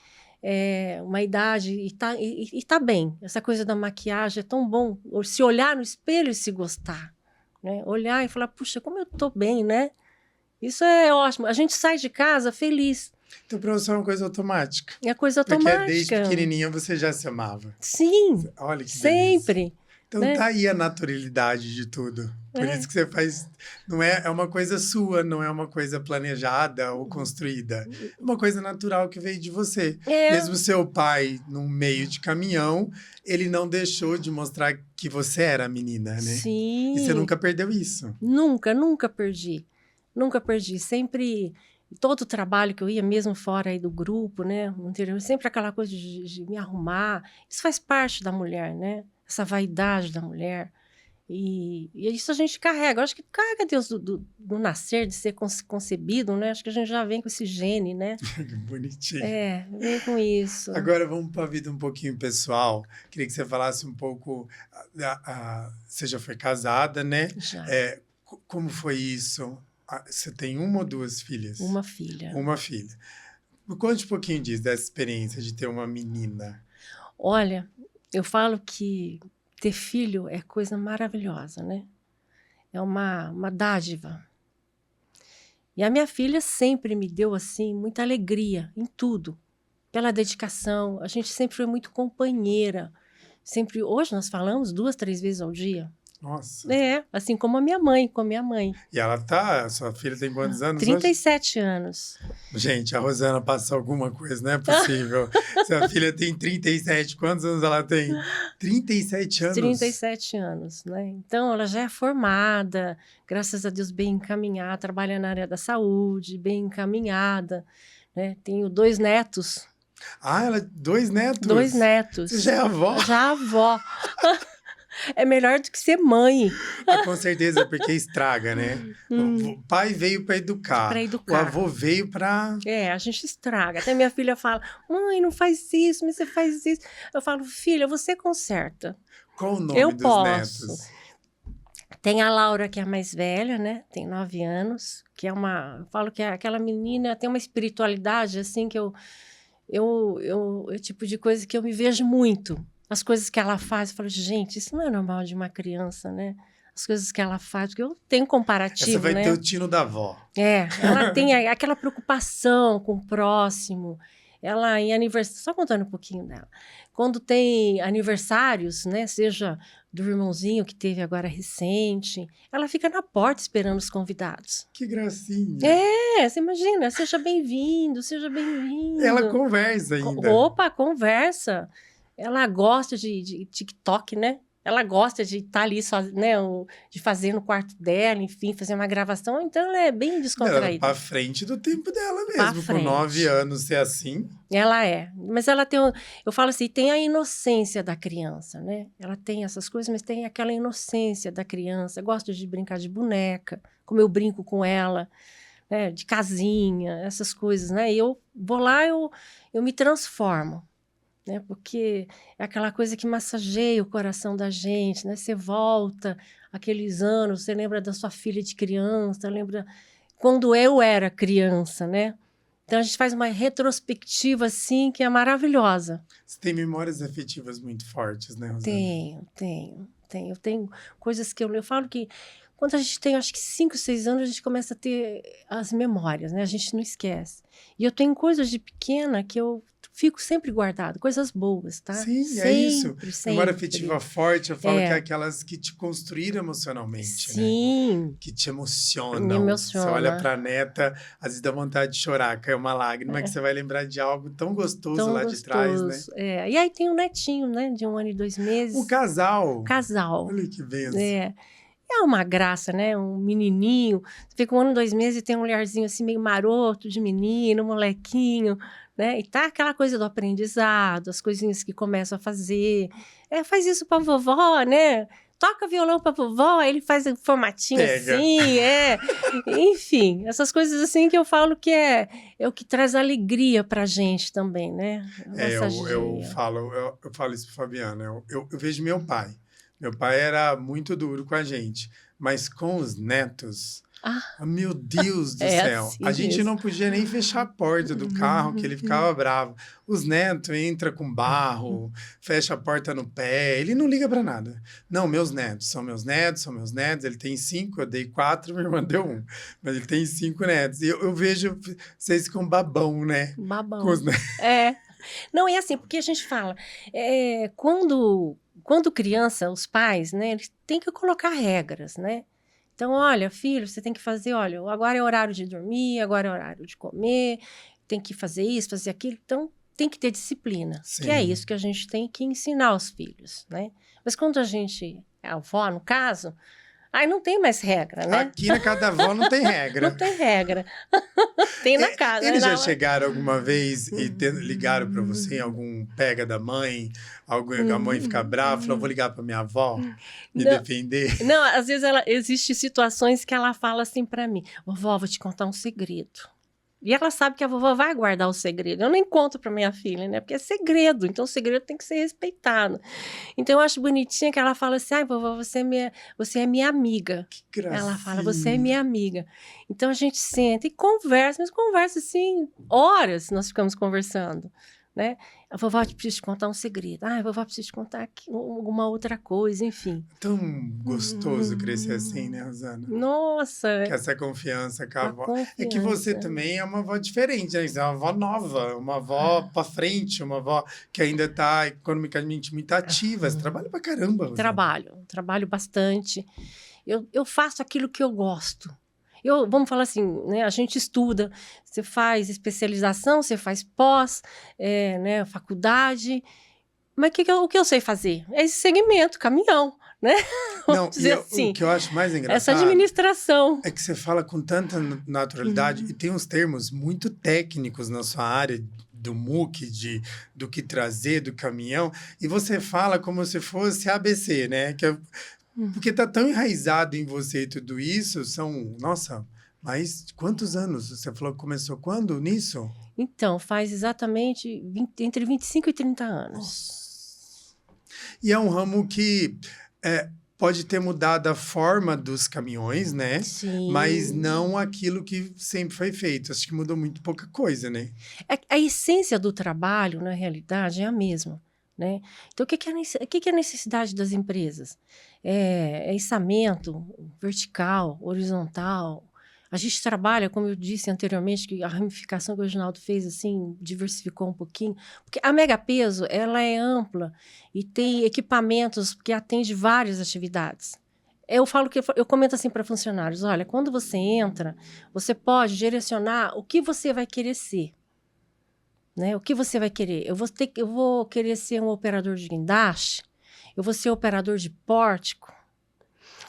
Uma idade e tá bem. Essa coisa da maquiagem é tão bom. Se olhar no espelho e se gostar, né? Olhar e falar, puxa, como eu tô bem, né? Isso é ótimo. A gente sai de casa feliz. Então, para você é uma coisa automática. É coisa automática. Porque desde pequenininha você já se amava. Sim, olha que sempre. Beleza. Então, né? Tá aí a naturalidade de tudo. Por isso que você faz... Não é uma coisa sua, não é uma coisa planejada ou construída. É uma coisa natural que veio de você. Mesmo seu pai, num meio de caminhão, ele não deixou de mostrar que você era a menina, né? Sim. E você nunca perdeu isso. Nunca perdi. Nunca perdi. Sempre... Todo o trabalho que eu ia, mesmo fora aí do grupo, né? No interior, sempre aquela coisa de me arrumar. Isso faz parte da mulher, né? Essa vaidade da mulher. E isso a gente carrega. Eu acho que carrega Deus do nascer, de ser concebido, né? Acho que a gente já vem com esse gene, né? Bonitinho. Vem com isso. Agora vamos para a vida um pouquinho pessoal. Queria que você falasse um pouco... Você já foi casada, né? Já. Como foi isso? Você tem uma ou duas filhas? Uma filha. Uma filha. Me conte um pouquinho disso, dessa experiência de ter uma menina. Olha, eu falo que ter filho é coisa maravilhosa, né? É uma dádiva. E a minha filha sempre me deu, assim, muita alegria em tudo. Pela dedicação, a gente sempre foi muito companheira. Sempre, hoje nós falamos 2, 3 vezes ao dia. Nossa. Assim como a minha mãe, com a minha mãe. E ela tá... Sua filha tem quantos anos 37 anos. Gente, a Rosana passa alguma coisa, não é possível. Sua filha tem 37, quantos anos ela tem? 37 anos? 37 anos, né? Então, ela já é formada, graças a Deus, bem encaminhada, trabalha na área da saúde, bem encaminhada, né? Tenho 2 netos. Ah, ela 2 netos? 2 netos. Você já é avó? Já avó. É melhor do que ser mãe. Ah, com certeza, porque estraga, né? O pai veio para educar. Para educar. O avô veio para... A gente estraga. Até minha filha fala, mãe, não faz isso, mas você faz isso. Eu falo, filha, você conserta. Qual o nome dos netos? Tem a Laura, que é a mais velha, né? Tem 9 anos, que é eu falo que aquela menina tem uma espiritualidade, assim, que é o tipo de coisa que eu me vejo muito. As coisas que ela faz, eu falo, gente, isso não é normal de uma criança, né? As coisas que ela faz, porque eu tenho comparativo, Essa vai né? ter o tino da avó. Ela tem aquela preocupação com o próximo. Ela, em aniversário, só contando um pouquinho dela. Quando tem aniversários, né? Seja do irmãozinho que teve agora recente, ela fica na porta esperando os convidados. Que gracinha. Você imagina, seja bem-vindo, seja bem-vindo. Ela conversa ainda. Opa, conversa. Ela gosta de TikTok, né? Ela gosta de estar ali, né? De fazer no quarto dela, enfim, fazer uma gravação. Então, ela é bem descontraída. Ela é pra frente do tempo dela mesmo. Pra com 9 anos ser assim. Ela é. Mas ela tem... Eu falo assim, tem a inocência da criança, né? Ela tem essas coisas, mas tem aquela inocência da criança. Gosta de brincar de boneca, como eu brinco com ela, né? De casinha, essas coisas, né? E eu vou lá, eu me transformo. Né? Porque é aquela coisa que massageia o coração da gente, né? Você volta aqueles anos, você lembra da sua filha de criança, lembra quando eu era criança, né? Então a gente faz uma retrospectiva assim que é maravilhosa. Você tem memórias afetivas muito fortes, né, Rosana? Tenho. Eu tenho coisas que eu falo que quando a gente tem, acho que 5, 6 anos, a gente começa a ter as memórias, né? A gente não esquece. E eu tenho coisas de pequena que eu fico sempre guardado, coisas boas, tá? Sim, sempre, é isso. Sempre. Memória afetiva forte, eu falo que é aquelas que te construíram emocionalmente, Sim. né? Que te emocionam. Me emociona. Você olha pra neta, às vezes dá vontade de chorar, cai uma lágrima, que você vai lembrar de algo tão gostoso lá de trás, né? E aí tem um netinho, né? De 1 ano e 2 meses. Um casal. Casal. Olha que benção. É uma graça, né? Um menininho. Você fica 1 ano e 2 meses e tem um olharzinho assim meio maroto de menino, molequinho, né? E tá aquela coisa do aprendizado, as coisinhas que começam a fazer. Faz isso pra vovó, né? Toca violão pra vovó, aí ele faz um formatinho assim, Enfim, essas coisas assim que eu falo que é o que traz alegria pra gente também, né? Eu falo isso pro Fabiano. Eu vejo meu pai. Meu pai era muito duro com a gente, mas com os netos... meu Deus do céu. Assim a gente mesmo. não podia nem fechar a porta do carro, que ele ficava bravo. Os netos entram com barro, fecha a porta no pé, ele não liga pra nada. Não, meus netos, são meus netos. Ele tem 5, eu dei 4, minha irmã deu 1. Mas ele tem 5 netos. E eu vejo vocês com babão, né? Babão. Com os netos. Não, é assim, porque a gente fala, quando criança, os pais, né, eles têm que colocar regras, né? Então, olha, filho, você tem que fazer, olha, agora é horário de dormir, agora é horário de comer, tem que fazer isso, fazer aquilo. Então, tem que ter disciplina, Sim. que é isso que a gente tem que ensinar aos filhos, né? Mas quando a gente é avó, no caso, aí não tem mais regra, né? Aqui na casa da avó não tem regra. Não tem regra. Tem na casa. Eles já chegaram alguma vez e ligaram para você, algum pega da mãe, a mãe fica brava, falou, vou ligar para minha avó me defender? Não, às vezes existem situações que ela fala assim para mim, vovó, vou te contar um segredo. E ela sabe que a vovó vai guardar o segredo. Eu nem conto para minha filha, né? Porque é segredo, então o segredo tem que ser respeitado. Então eu acho bonitinha que ela fala assim, ai, vovó, você é minha amiga. Que gracinha. Ela fala, você é minha amiga. Então a gente senta e conversa, mas conversa assim, horas nós ficamos conversando. né? A vovó precisa te contar um segredo. A vovó precisa te contar alguma outra coisa, enfim. Tão gostoso crescer assim, né, Rosana? Nossa! Que essa confiança com a avó. Confiança. É que você também é uma avó diferente, né? Você é uma avó nova, uma avó pra frente, uma avó que ainda tá economicamente muito ativa. Você trabalha pra caramba, Rosana. Trabalho bastante. Eu faço aquilo que eu gosto. Vamos falar assim, né? A gente estuda, você faz especialização, você faz pós, né? Faculdade. Mas o que eu sei fazer? É esse segmento, caminhão, né? Não, dizer assim, o que eu acho mais essa engraçado administração. é que você fala com tanta naturalidade e tem uns termos muito técnicos na sua área do MOOC, do que trazer, do caminhão, e você fala como se fosse ABC, né? Porque tá tão enraizado em você tudo isso, nossa, mas quantos anos? Você falou que começou quando nisso? Então, faz exatamente entre 25 e 30 anos. Nossa. E é um ramo que pode ter mudado a forma dos caminhões, né? Sim. Mas não aquilo que sempre foi feito. Acho que mudou muito pouca coisa, né? A essência do trabalho, na realidade, é a mesma. Né? Então, o que é a necessidade das empresas? É içamento vertical, horizontal. A gente trabalha, como eu disse anteriormente, que a ramificação que o Reginaldo fez, assim, diversificou um pouquinho. Porque a Mega Peso, ela é ampla e tem equipamentos que atende várias atividades. Eu comento assim para funcionários, olha, quando você entra, você pode direcionar o que você vai querer ser. Né? O que você vai querer? Eu vou querer ser um operador de guindaste, eu vou ser operador de pórtico,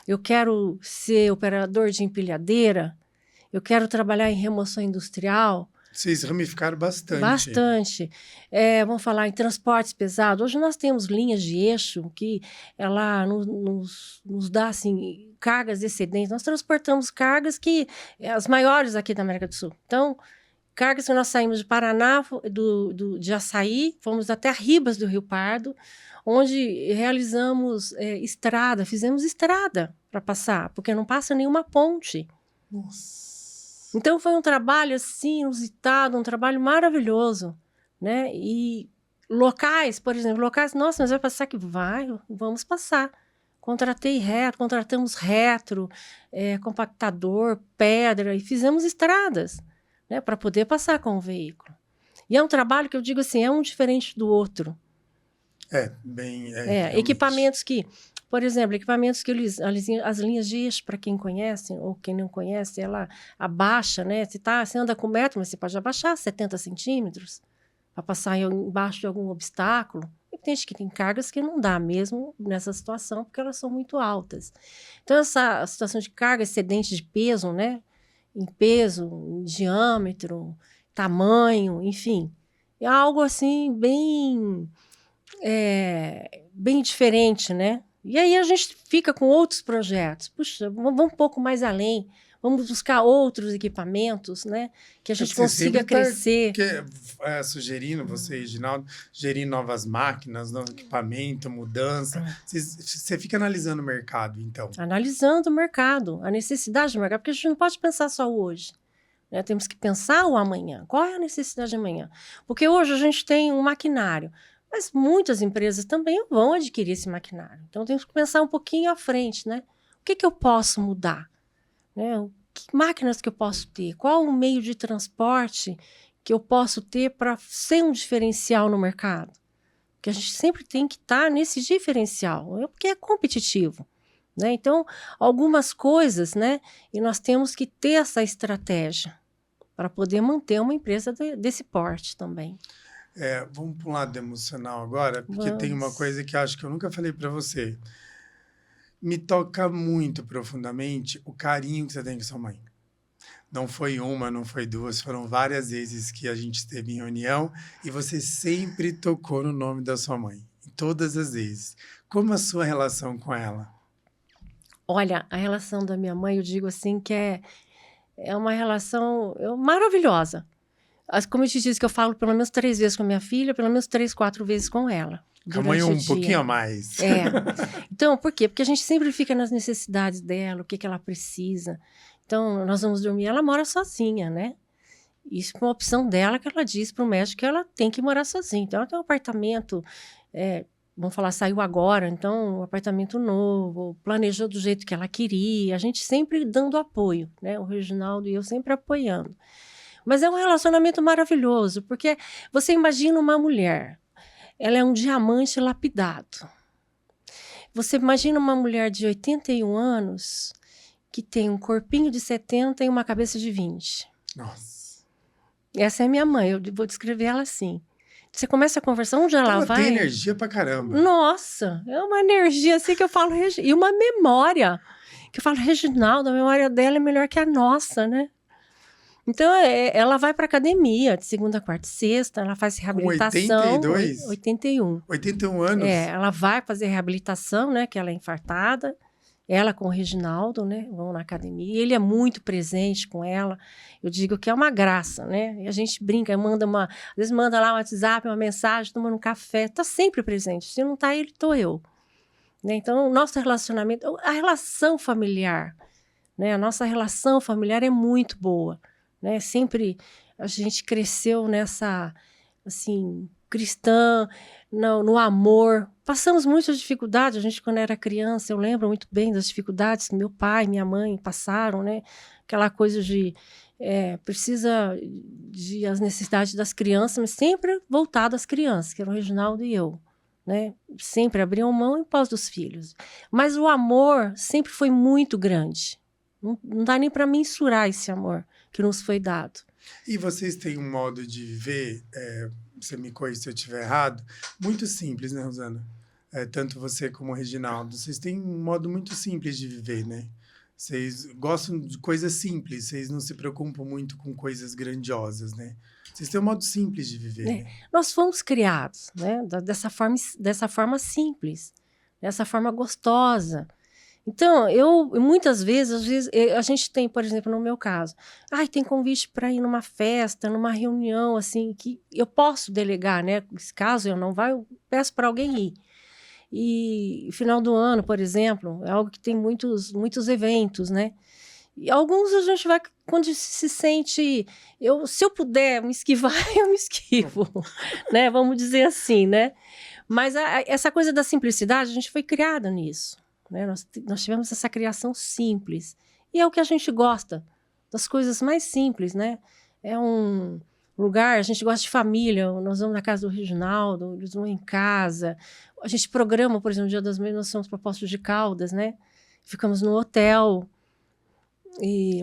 eu quero ser operador de empilhadeira, eu quero trabalhar em remoção industrial. Vocês ramificaram bastante. Bastante. Vamos falar em transportes pesados. Hoje nós temos linhas de eixo que ela nos dá assim, cargas excedentes. Nós transportamos cargas as maiores aqui da América do Sul. Então, cargas que nós saímos de Paraná, de Açaí, fomos até Ribas do Rio Pardo, onde realizamos fizemos estrada para passar, porque não passa nenhuma ponte. Nossa. Então, foi um trabalho, assim, inusitado, um trabalho maravilhoso, né? E locais, por exemplo, nossa, mas vai passar aqui? Vamos passar. Contratamos retro, compactador, pedra, e fizemos estradas, né, para poder passar com o veículo. E é um trabalho que eu digo assim, é um diferente do outro. Equipamentos que, por exemplo, as linhas de eixo, para quem conhece ou quem não conhece, ela abaixa, né? Você anda com 1 metro, mas você pode abaixar 70 centímetros para passar embaixo de algum obstáculo. E tem gente que tem cargas que não dá mesmo nessa situação, porque elas são muito altas. Então, essa situação de carga excedente de peso, né? Em peso, em diâmetro, tamanho, enfim. É algo assim bem diferente, né? E aí a gente fica com outros projetos. Puxa, vamos um pouco mais além. Vamos buscar outros equipamentos, né? Que a gente consiga crescer. Sugerindo, você, Reginaldo, gerindo novas máquinas, novo equipamento, mudança. Você fica analisando o mercado, então. Analisando o mercado, a necessidade do mercado, porque a gente não pode pensar só hoje. Né? Temos que pensar o amanhã. Qual é a necessidade de amanhã? Porque hoje a gente tem um maquinário, mas muitas empresas também vão adquirir esse maquinário. Então, temos que pensar um pouquinho à frente, né? O que eu posso mudar? Né? Que máquinas que eu posso ter? Qual o meio de transporte que eu posso ter para ser um diferencial no mercado? Porque a gente sempre tem que estar nesse diferencial, porque é competitivo. Né? Então, algumas coisas, né? E nós temos que ter essa estratégia para poder manter uma empresa desse porte também. Vamos para um lado emocional agora, porque tem uma coisa que acho que eu nunca falei para você. Me toca muito profundamente o carinho que você tem com sua mãe. Não foi uma, não foi duas, foram várias vezes que a gente esteve em reunião e você sempre tocou no nome da sua mãe, todas as vezes. Como a sua relação com ela? Olha, a relação da minha mãe, eu digo assim, que é uma relação maravilhosa. Como eu te disse, que eu falo pelo menos 3 vezes com a minha filha, pelo menos 3, 4 vezes com ela. Com a mãe um pouquinho a mais. Então, por quê? Porque a gente sempre fica nas necessidades dela, o que ela precisa. Então, nós vamos dormir, ela mora sozinha, né? Isso é uma opção dela, que ela diz para o médico que ela tem que morar sozinha. Então, ela tem um apartamento, vamos falar, saiu agora, então, um apartamento novo, planejou do jeito que ela queria, a gente sempre dando apoio, né? O Reginaldo e eu sempre apoiando. Mas é um relacionamento maravilhoso, porque você imagina uma mulher, ela é um diamante lapidado. Você imagina uma mulher de 81 anos que tem um corpinho de 70 e uma cabeça de 20. Nossa. Essa é minha mãe, eu vou descrever ela assim. Você começa a conversar, onde ela vai... Ela tem energia pra caramba. Nossa, é uma energia assim que eu falo... E uma memória, que eu falo, Reginaldo, a memória dela é melhor que a nossa, né? Então, ela vai para academia de segunda, quarta e sexta, ela faz reabilitação. Com 82? 81. 81 anos? Ela vai fazer reabilitação, né? Que ela é infartada. Ela com o Reginaldo, né? Vão na academia. E ele é muito presente com ela. Eu digo que é uma graça, né? E a gente brinca, às vezes manda lá um WhatsApp, uma mensagem, tomando um café. Tá sempre presente. Se não tá ele, tô eu. Né? Então, o nosso relacionamento, a relação familiar, né? A nossa relação familiar é muito boa. Né? Sempre a gente cresceu nessa, assim, cristã, no amor. Passamos muitas dificuldades. A gente, quando era criança, eu lembro muito bem das dificuldades que meu pai e minha mãe passaram, né? Aquela coisa de precisa de as necessidades das crianças, mas sempre voltado às crianças, que eram o Reginaldo e eu. Né? Sempre abriam mão em pós dos filhos. Mas o amor sempre foi muito grande. Não dá nem para mensurar esse amor que nos foi dado. E vocês têm um modo de viver, você me corrija se eu estiver errado, muito simples, né, Rosana? Tanto você como o Reginaldo. Vocês têm um modo muito simples de viver, né? Vocês gostam de coisas simples, vocês não se preocupam muito com coisas grandiosas, né? Vocês têm um modo simples de viver, né? Nós fomos criados, né, dessa forma simples, dessa forma gostosa. Então, muitas vezes, às vezes, a gente tem, por exemplo, no meu caso, tem convite para ir numa festa, numa reunião, assim, que eu posso delegar, né? Caso eu não vá, eu peço para alguém ir. E final do ano, por exemplo, é algo que tem muitos eventos, né? E alguns a gente vai, quando se sente... se eu puder me esquivar, eu me esquivo, né? Vamos dizer assim, né? Mas essa coisa da simplicidade, a gente foi criada nisso. Né? Nós tivemos essa criação simples. E é o que a gente gosta, das coisas mais simples, né? É um lugar, a gente gosta de família, nós vamos na casa do Reginaldo, eles vão em casa. A gente programa, por exemplo, no Dia das Mães, nós fomos para Poços de Caldas, né? Ficamos no hotel,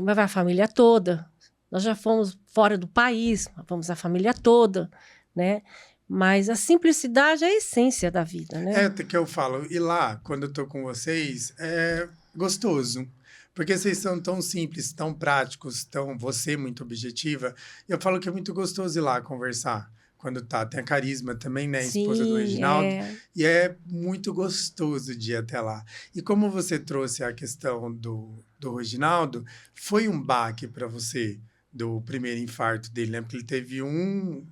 mas vai a família toda. Nós já fomos fora do país, vamos a família toda, né? Mas a simplicidade é a essência da vida, né? É que eu falo. E lá, quando eu tô com vocês, é gostoso. Porque vocês são tão simples, tão práticos, você muito objetiva. Eu falo que é muito gostoso ir lá conversar. Quando tem a Carisma também, né? Sim, Esposa do Reginaldo. E é muito gostoso de ir até lá. E como você trouxe a questão do Reginaldo, foi um baque para você? Do primeiro infarto dele, né? Porque ele teve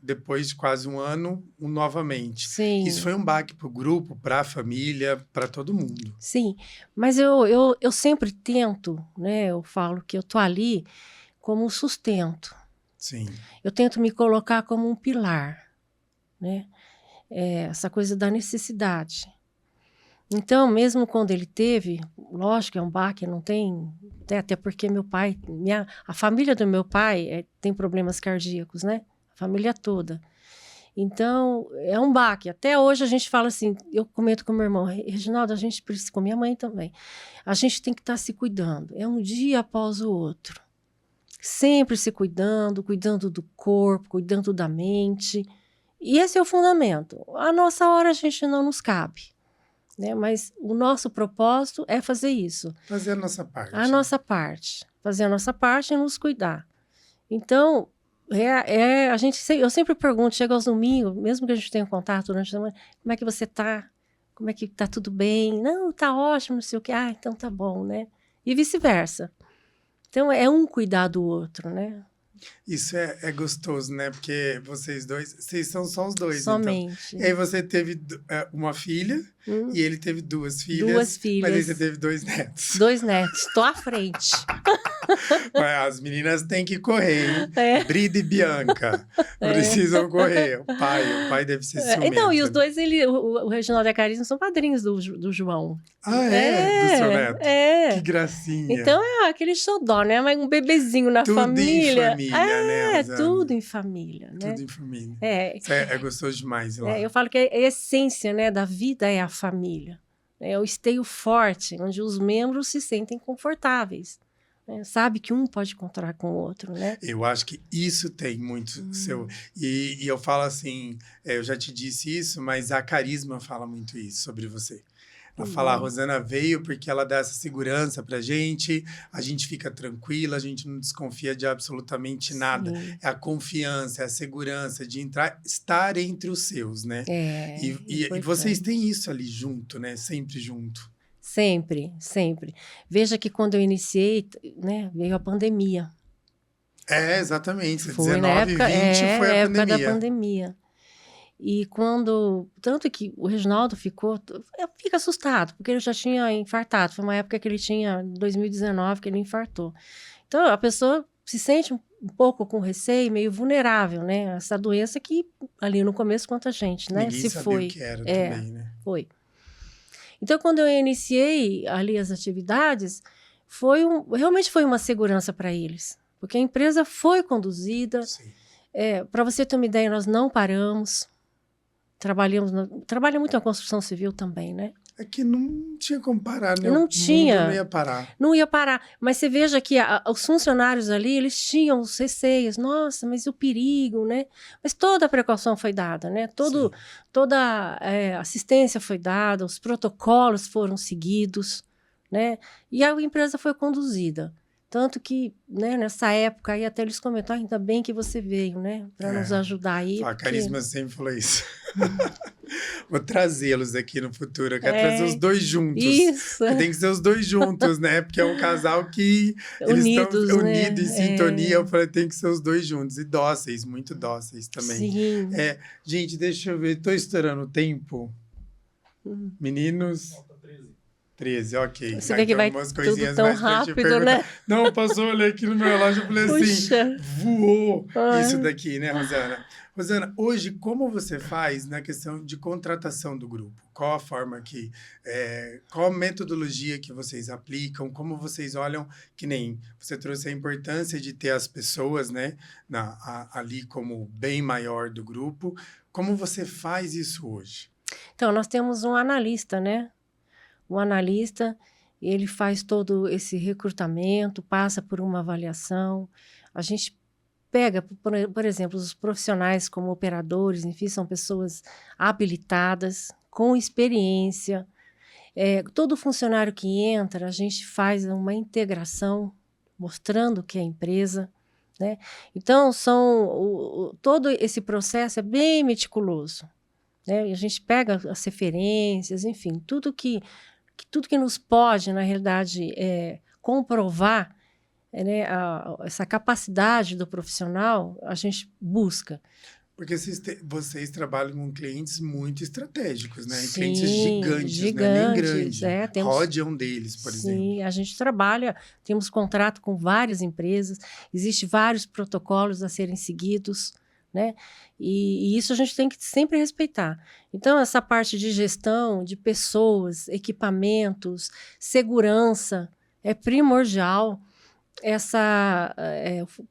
depois de quase um ano, novamente. Sim. Isso foi um baque para o grupo, para a família, para todo mundo. Sim, mas eu sempre tento, né? Eu falo que eu tô ali como um sustento. Sim. Eu tento me colocar como um pilar, né? Essa coisa da necessidade. Então, mesmo quando ele teve, lógico, é um baque, não tem... Até porque meu pai... A família do meu pai tem problemas cardíacos, né? A família toda. Então, é um baque. Até hoje a gente fala assim, eu comento com meu irmão, Reginaldo, a gente precisa, com minha mãe também, a gente tem que estar se cuidando. É um dia após o outro. Sempre se cuidando do corpo, cuidando da mente. E esse é o fundamento. A nossa hora a gente não nos cabe. Né? Mas o nosso propósito é fazer isso. Fazer a nossa parte. A nossa parte. Fazer a nossa parte e nos cuidar. Então, eu sempre pergunto, chega aos domingos, mesmo que a gente tenha contato durante a semana, como é que você tá? Como é que tá tudo bem? Não, tá ótimo, não sei o quê. Então tá bom, né? E vice-versa. Então, é um cuidar do outro, né? Isso é gostoso, né? Porque vocês são só os dois, somente. Então. E aí você teve uma filha e ele teve 2 filhas. 2 filhas. Mas aí você teve 2 netos. 2 netos. Tô à frente. As meninas têm que correr, hein? É. Brida e Bianca precisam correr. O pai deve ser ciumento. Então, e os dois, o Reginaldo e a Carisma, são padrinhos do João. Ah, é? Do seu neto? É. Que gracinha. Então, é aquele xodó, né? Mas um bebezinho na família. Tudo em família, né, Rosana? Tudo em família, né? Tudo em família. Isso é gostoso demais ir lá. Eu falo que a essência, né, da vida é a família. É o esteio forte, onde os membros se sentem confortáveis. Sabe que um pode contar com o outro, né? Eu acho que isso tem muito seu... E eu falo assim, eu já te disse isso, mas a Carisma fala muito isso sobre você. Ela fala, a Rosana veio porque ela dá essa segurança pra gente, a gente fica tranquila, a gente não desconfia de absolutamente nada. Sim. É a confiança, é a segurança de estar entre os seus, né? E vocês têm isso ali junto, né? Sempre junto. Sempre, sempre. Veja que quando eu iniciei, né, veio a pandemia. Exatamente. Foi 19 e 20 foi a época pandemia. da pandemia. E tanto que o Reginaldo fica assustado, porque ele já tinha infartado. Foi uma época que ele tinha, em 2019, que ele infartou. Então, a pessoa se sente um pouco com receio, meio vulnerável, né? Essa doença que, ali no começo, quanta gente, né? Ninguém sabia o que era também, né? Foi. Então, quando eu iniciei ali as atividades, realmente foi uma segurança para eles. Porque a empresa foi conduzida. Para você ter uma ideia, nós não paramos. Trabalha muito na construção civil também, né? É que não tinha como parar, né? Não tinha. Não ia parar. Não ia parar. Mas você veja que os funcionários ali, eles tinham os receios. Nossa, mas o perigo, né? Mas toda a precaução foi dada, né? Toda a assistência foi dada, os protocolos foram seguidos, né? E a empresa foi conduzida. Tanto que, né, nessa época, aí até eles comentaram, ainda bem que você veio, né? Para nos ajudar aí. A Carisma sempre falou isso. Vou trazê-los aqui no futuro. Eu quero trazer os dois juntos. Isso. Tem que ser os dois juntos, né? Porque é um casal que eles estão unidos, em sintonia. Eu falei, tem que ser os dois juntos. E dóceis, muito dóceis também. Sim. Gente, deixa eu ver. Tô estourando o tempo. Meninos... 13, ok. Você vê que vai tudo tão rápido, né? Não, passou, olhei aqui no meu relógio e falei assim, voou isso daqui, né, Rosana? Rosana, hoje, como você faz na questão de contratação do grupo? Qual a forma qual a metodologia que vocês aplicam? Como vocês olham, que nem você trouxe a importância de ter as pessoas, né, ali como bem maior do grupo. Como você faz isso hoje? Então, nós temos um analista, né? O analista, ele faz todo esse recrutamento, passa por uma avaliação. A gente pega, por exemplo, os profissionais como operadores, enfim, são pessoas habilitadas, com experiência. Todo funcionário que entra, a gente faz uma integração, mostrando que é a empresa, né? Então, todo esse processo é bem meticuloso, né? E a gente pega as referências, enfim, tudo que nos pode, na realidade, comprovar, né, essa capacidade do profissional, a gente busca. Porque vocês trabalham com clientes muito estratégicos, né? Sim, clientes gigantes, né? Nem grandes. Rod é um deles, por exemplo. Sim, a gente trabalha, temos contrato com várias empresas, existem vários protocolos a serem seguidos, né? E isso a gente tem que sempre respeitar. Então, essa parte de gestão de pessoas, equipamentos, segurança é primordial.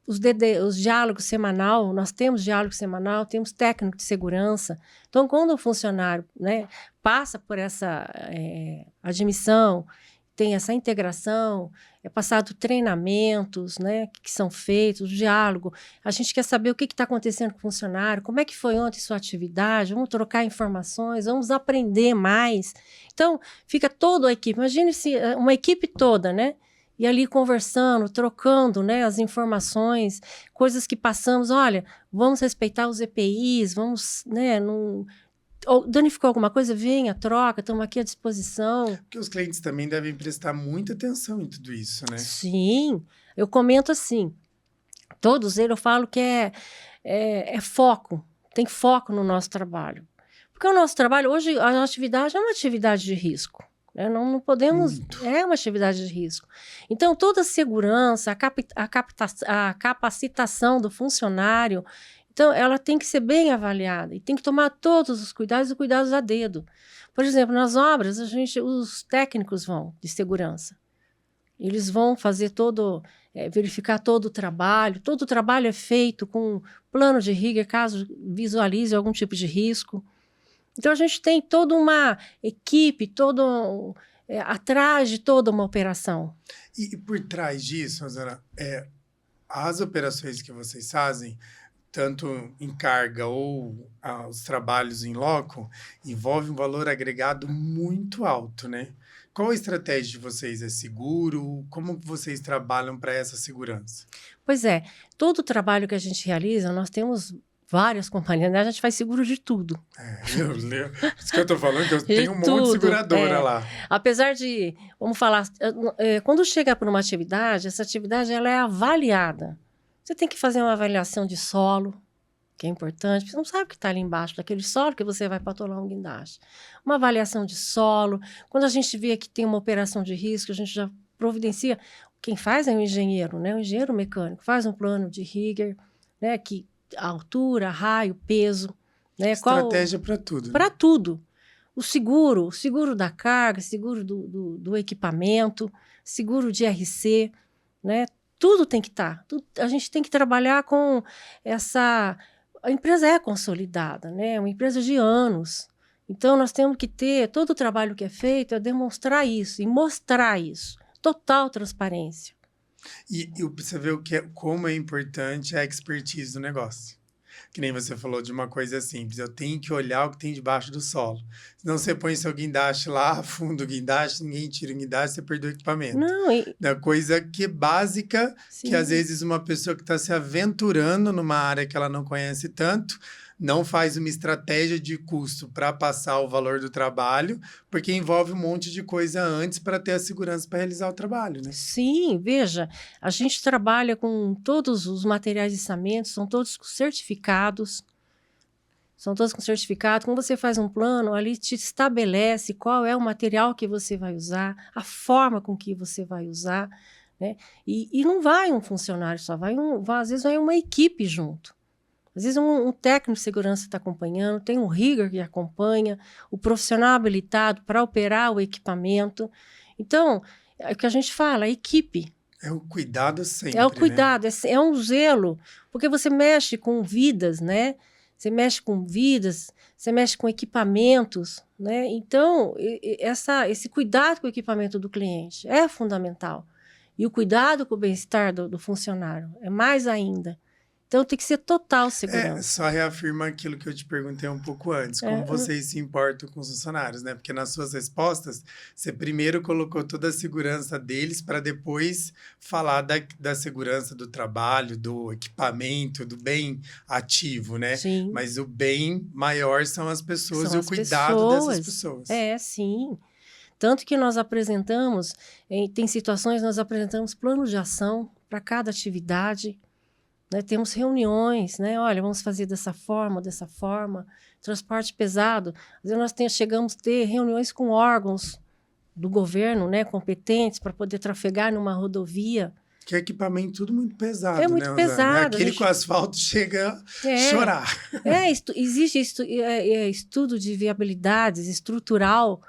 Os diálogos semanal, nós temos diálogo semanal, temos técnico de segurança. Então, quando o funcionário, né, passa por essa admissão, tem essa integração, é passado treinamentos, né, que são feitos, o diálogo. A gente quer saber o que está acontecendo com o funcionário, como é que foi ontem sua atividade, vamos trocar informações, vamos aprender mais. Então, fica toda a equipe. Imagine-se uma equipe toda, né? E ali conversando, trocando, né, as informações, coisas que passamos. Olha, vamos respeitar os EPIs, vamos, né, ou danificou alguma coisa, venha, troca, estamos aqui à disposição. Porque os clientes também devem prestar muita atenção em tudo isso, né? Sim, eu comento assim, todos eles eu falo que é foco, tem foco no nosso trabalho. Porque o nosso trabalho, hoje, a atividade é uma atividade de risco, né? Não podemos... Muito. É uma atividade de risco. Então, toda a segurança, a capacitação do funcionário, então, ela tem que ser bem avaliada e tem que tomar todos os cuidados e cuidados a dedo. Por exemplo, nas obras, os técnicos vão de segurança. Eles vão fazer verificar todo o trabalho é feito com plano de rigor, caso visualize algum tipo de risco. Então, a gente tem toda uma equipe, atrás de toda uma operação. E por trás disso, Rosana, as operações que vocês fazem, tanto em carga ou os trabalhos em loco, envolve um valor agregado muito alto, né? Qual a estratégia de vocês? É seguro? Como vocês trabalham para essa segurança? Pois é, todo o trabalho que a gente realiza, nós temos várias companhias, né? A gente faz seguro de tudo. Isso que eu tô falando, que eu tenho um monte de seguradora lá. Apesar de, vamos falar, quando chega para uma atividade, essa atividade ela é avaliada. Você tem que fazer uma avaliação de solo, que é importante. Você não sabe o que está ali embaixo daquele solo que você vai patolar um guindaste. Uma avaliação de solo. Quando a gente vê que tem uma operação de risco, a gente já providencia. Quem faz é o engenheiro, né? O engenheiro mecânico faz um plano de rigor, né? Que a altura, raio, peso, né? Estratégia para tudo. Para tudo. O seguro da carga, seguro do equipamento, seguro de RC, né? Tudo tem que estar. A gente tem que trabalhar com essa... A empresa é consolidada, né? É uma empresa de anos. Então, nós temos que ter... Todo o trabalho que é feito é demonstrar isso e mostrar isso. Total transparência. E você vê como é importante a expertise do negócio. Que nem você falou de uma coisa simples. Eu tenho que olhar o que tem debaixo do solo. Senão você põe seu guindaste lá, afunda o guindaste, ninguém tira o guindaste, você perdeu o equipamento. Da coisa que é básica, sim, que às vezes uma pessoa que está se aventurando numa área que ela não conhece tanto, não faz uma estratégia de custo para passar o valor do trabalho, porque envolve um monte de coisa antes para ter a segurança para realizar o trabalho, né? Sim, veja, a gente trabalha com todos os materiais de içamento, são todos certificados. Quando você faz um plano, ali te estabelece qual é o material que você vai usar, a forma com que você vai usar, né? E não vai um funcionário só, às vezes vai uma equipe junto. Às vezes um técnico de segurança está acompanhando, tem um rigor que acompanha, o profissional habilitado para operar o equipamento. Então, é o que a gente fala, a equipe. É o cuidado sempre, É o cuidado, né? é um zelo, porque você mexe com vidas, né? Você mexe com vidas, você mexe com equipamentos, né? Então, esse cuidado com o equipamento do cliente é fundamental. E o cuidado com o bem-estar do funcionário é mais ainda. Então, tem que ser total segurança. Só reafirma aquilo que eu te perguntei um pouco antes. Como vocês se importam com os funcionários, né? Porque nas suas respostas, você primeiro colocou toda a segurança deles para depois falar da segurança do trabalho, do equipamento, do bem ativo, né? Sim. Mas o bem maior são as pessoas e o cuidado dessas pessoas. Sim. Tanto que nós apresentamos, tem situações, nós apresentamos planos de ação para cada atividade. Né, temos reuniões, né? Olha, vamos fazer dessa forma. Transporte pesado. Às vezes nós chegamos a ter reuniões com órgãos do governo, né, competentes para poder trafegar numa rodovia. Que é equipamento tudo muito pesado, né? É muito pesado. Aquele com asfalto chega a chorar. Existe estudo de viabilidades estrutural,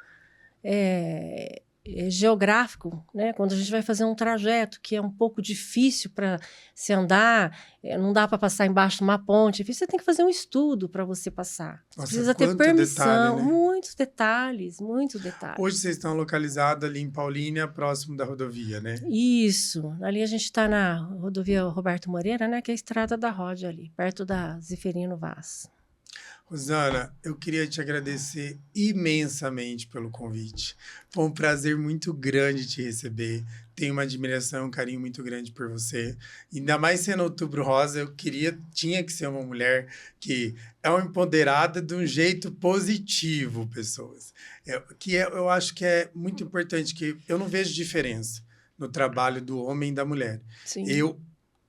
geográfico, né? Quando a gente vai fazer um trajeto que é um pouco difícil para se andar, não dá para passar embaixo de uma ponte, você tem que fazer um estudo para você passar. Você precisa ter permissão, detalhe, né? muitos detalhes. Hoje vocês estão localizados ali em Paulínia, próximo da rodovia, né? Isso, ali a gente está na rodovia Roberto Moreira, né? Que é a Estrada da Rode ali, perto da Zeferino Vaz. Rosana, eu queria te agradecer imensamente pelo convite. Foi um prazer muito grande te receber. Tenho uma admiração, um carinho muito grande por você. Ainda mais sendo Outubro Rosa, tinha que ser uma mulher que uma empoderada de um jeito positivo, pessoas. Eu acho que é muito importante, que eu não vejo diferença no trabalho do homem e da mulher. Sim. Eu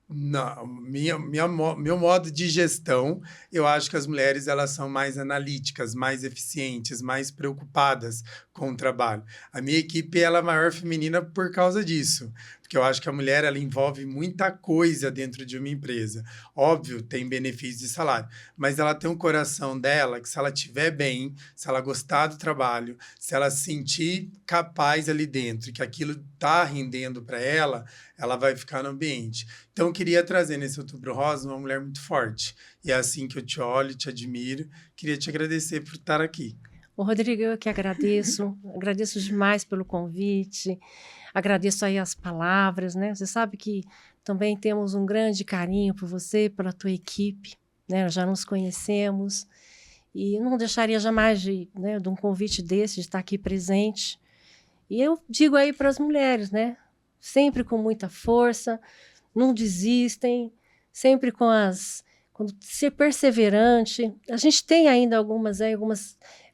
Não, meu modo de gestão, eu acho que as mulheres elas são mais analíticas, mais eficientes, mais preocupadas com o trabalho. A minha equipe ela é maior feminina por causa disso, porque eu acho que a mulher ela envolve muita coisa dentro de uma empresa. Óbvio, tem benefício de salário, mas ela tem um coração dela que se ela estiver bem, se ela gostar do trabalho, se ela se sentir capaz ali dentro, que aquilo está rendendo para ela vai ficar no ambiente. Então, eu queria trazer nesse Outubro Rosa uma mulher muito forte. E é assim que eu te olho, te admiro. Queria te agradecer por estar aqui. Ô, Rodrigo, eu que agradeço, agradeço demais pelo convite, agradeço aí as palavras, né? Você sabe que também temos um grande carinho por você, pela tua equipe, né? Nós já nos conhecemos e eu não deixaria jamais de um convite desse, de estar aqui presente. E eu digo aí para as mulheres, né? Sempre com muita força, não desistem, sempre quando ser perseverante. A gente tem ainda algumas,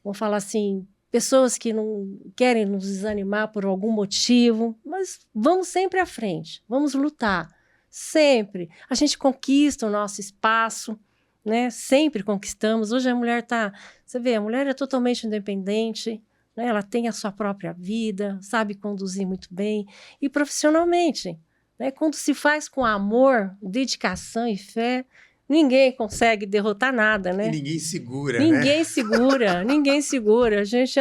vamos falar assim, pessoas que não querem nos desanimar por algum motivo, mas vamos sempre à frente, vamos lutar, sempre. A gente conquista o nosso espaço, né? Sempre conquistamos. Hoje a mulher você vê, a mulher é totalmente independente, né? Ela tem a sua própria vida, sabe conduzir muito bem, e profissionalmente, né? Quando se faz com amor, dedicação e fé, ninguém consegue derrotar nada, né? E ninguém segura, né? Ninguém segura, ninguém segura. A gente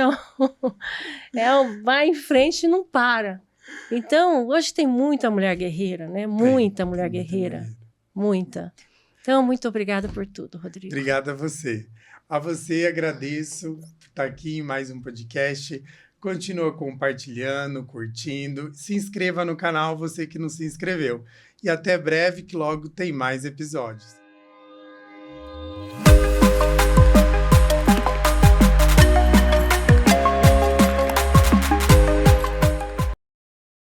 vai em frente e não para. Então, hoje tem muita mulher guerreira, né? Muita mulher guerreira. Muita. Então, muito obrigada por tudo, Rodrigo. Obrigado a você. A você agradeço por estar aqui em mais um podcast. Continua compartilhando, curtindo. Se inscreva no canal, você que não se inscreveu. E até breve, que logo tem mais episódios.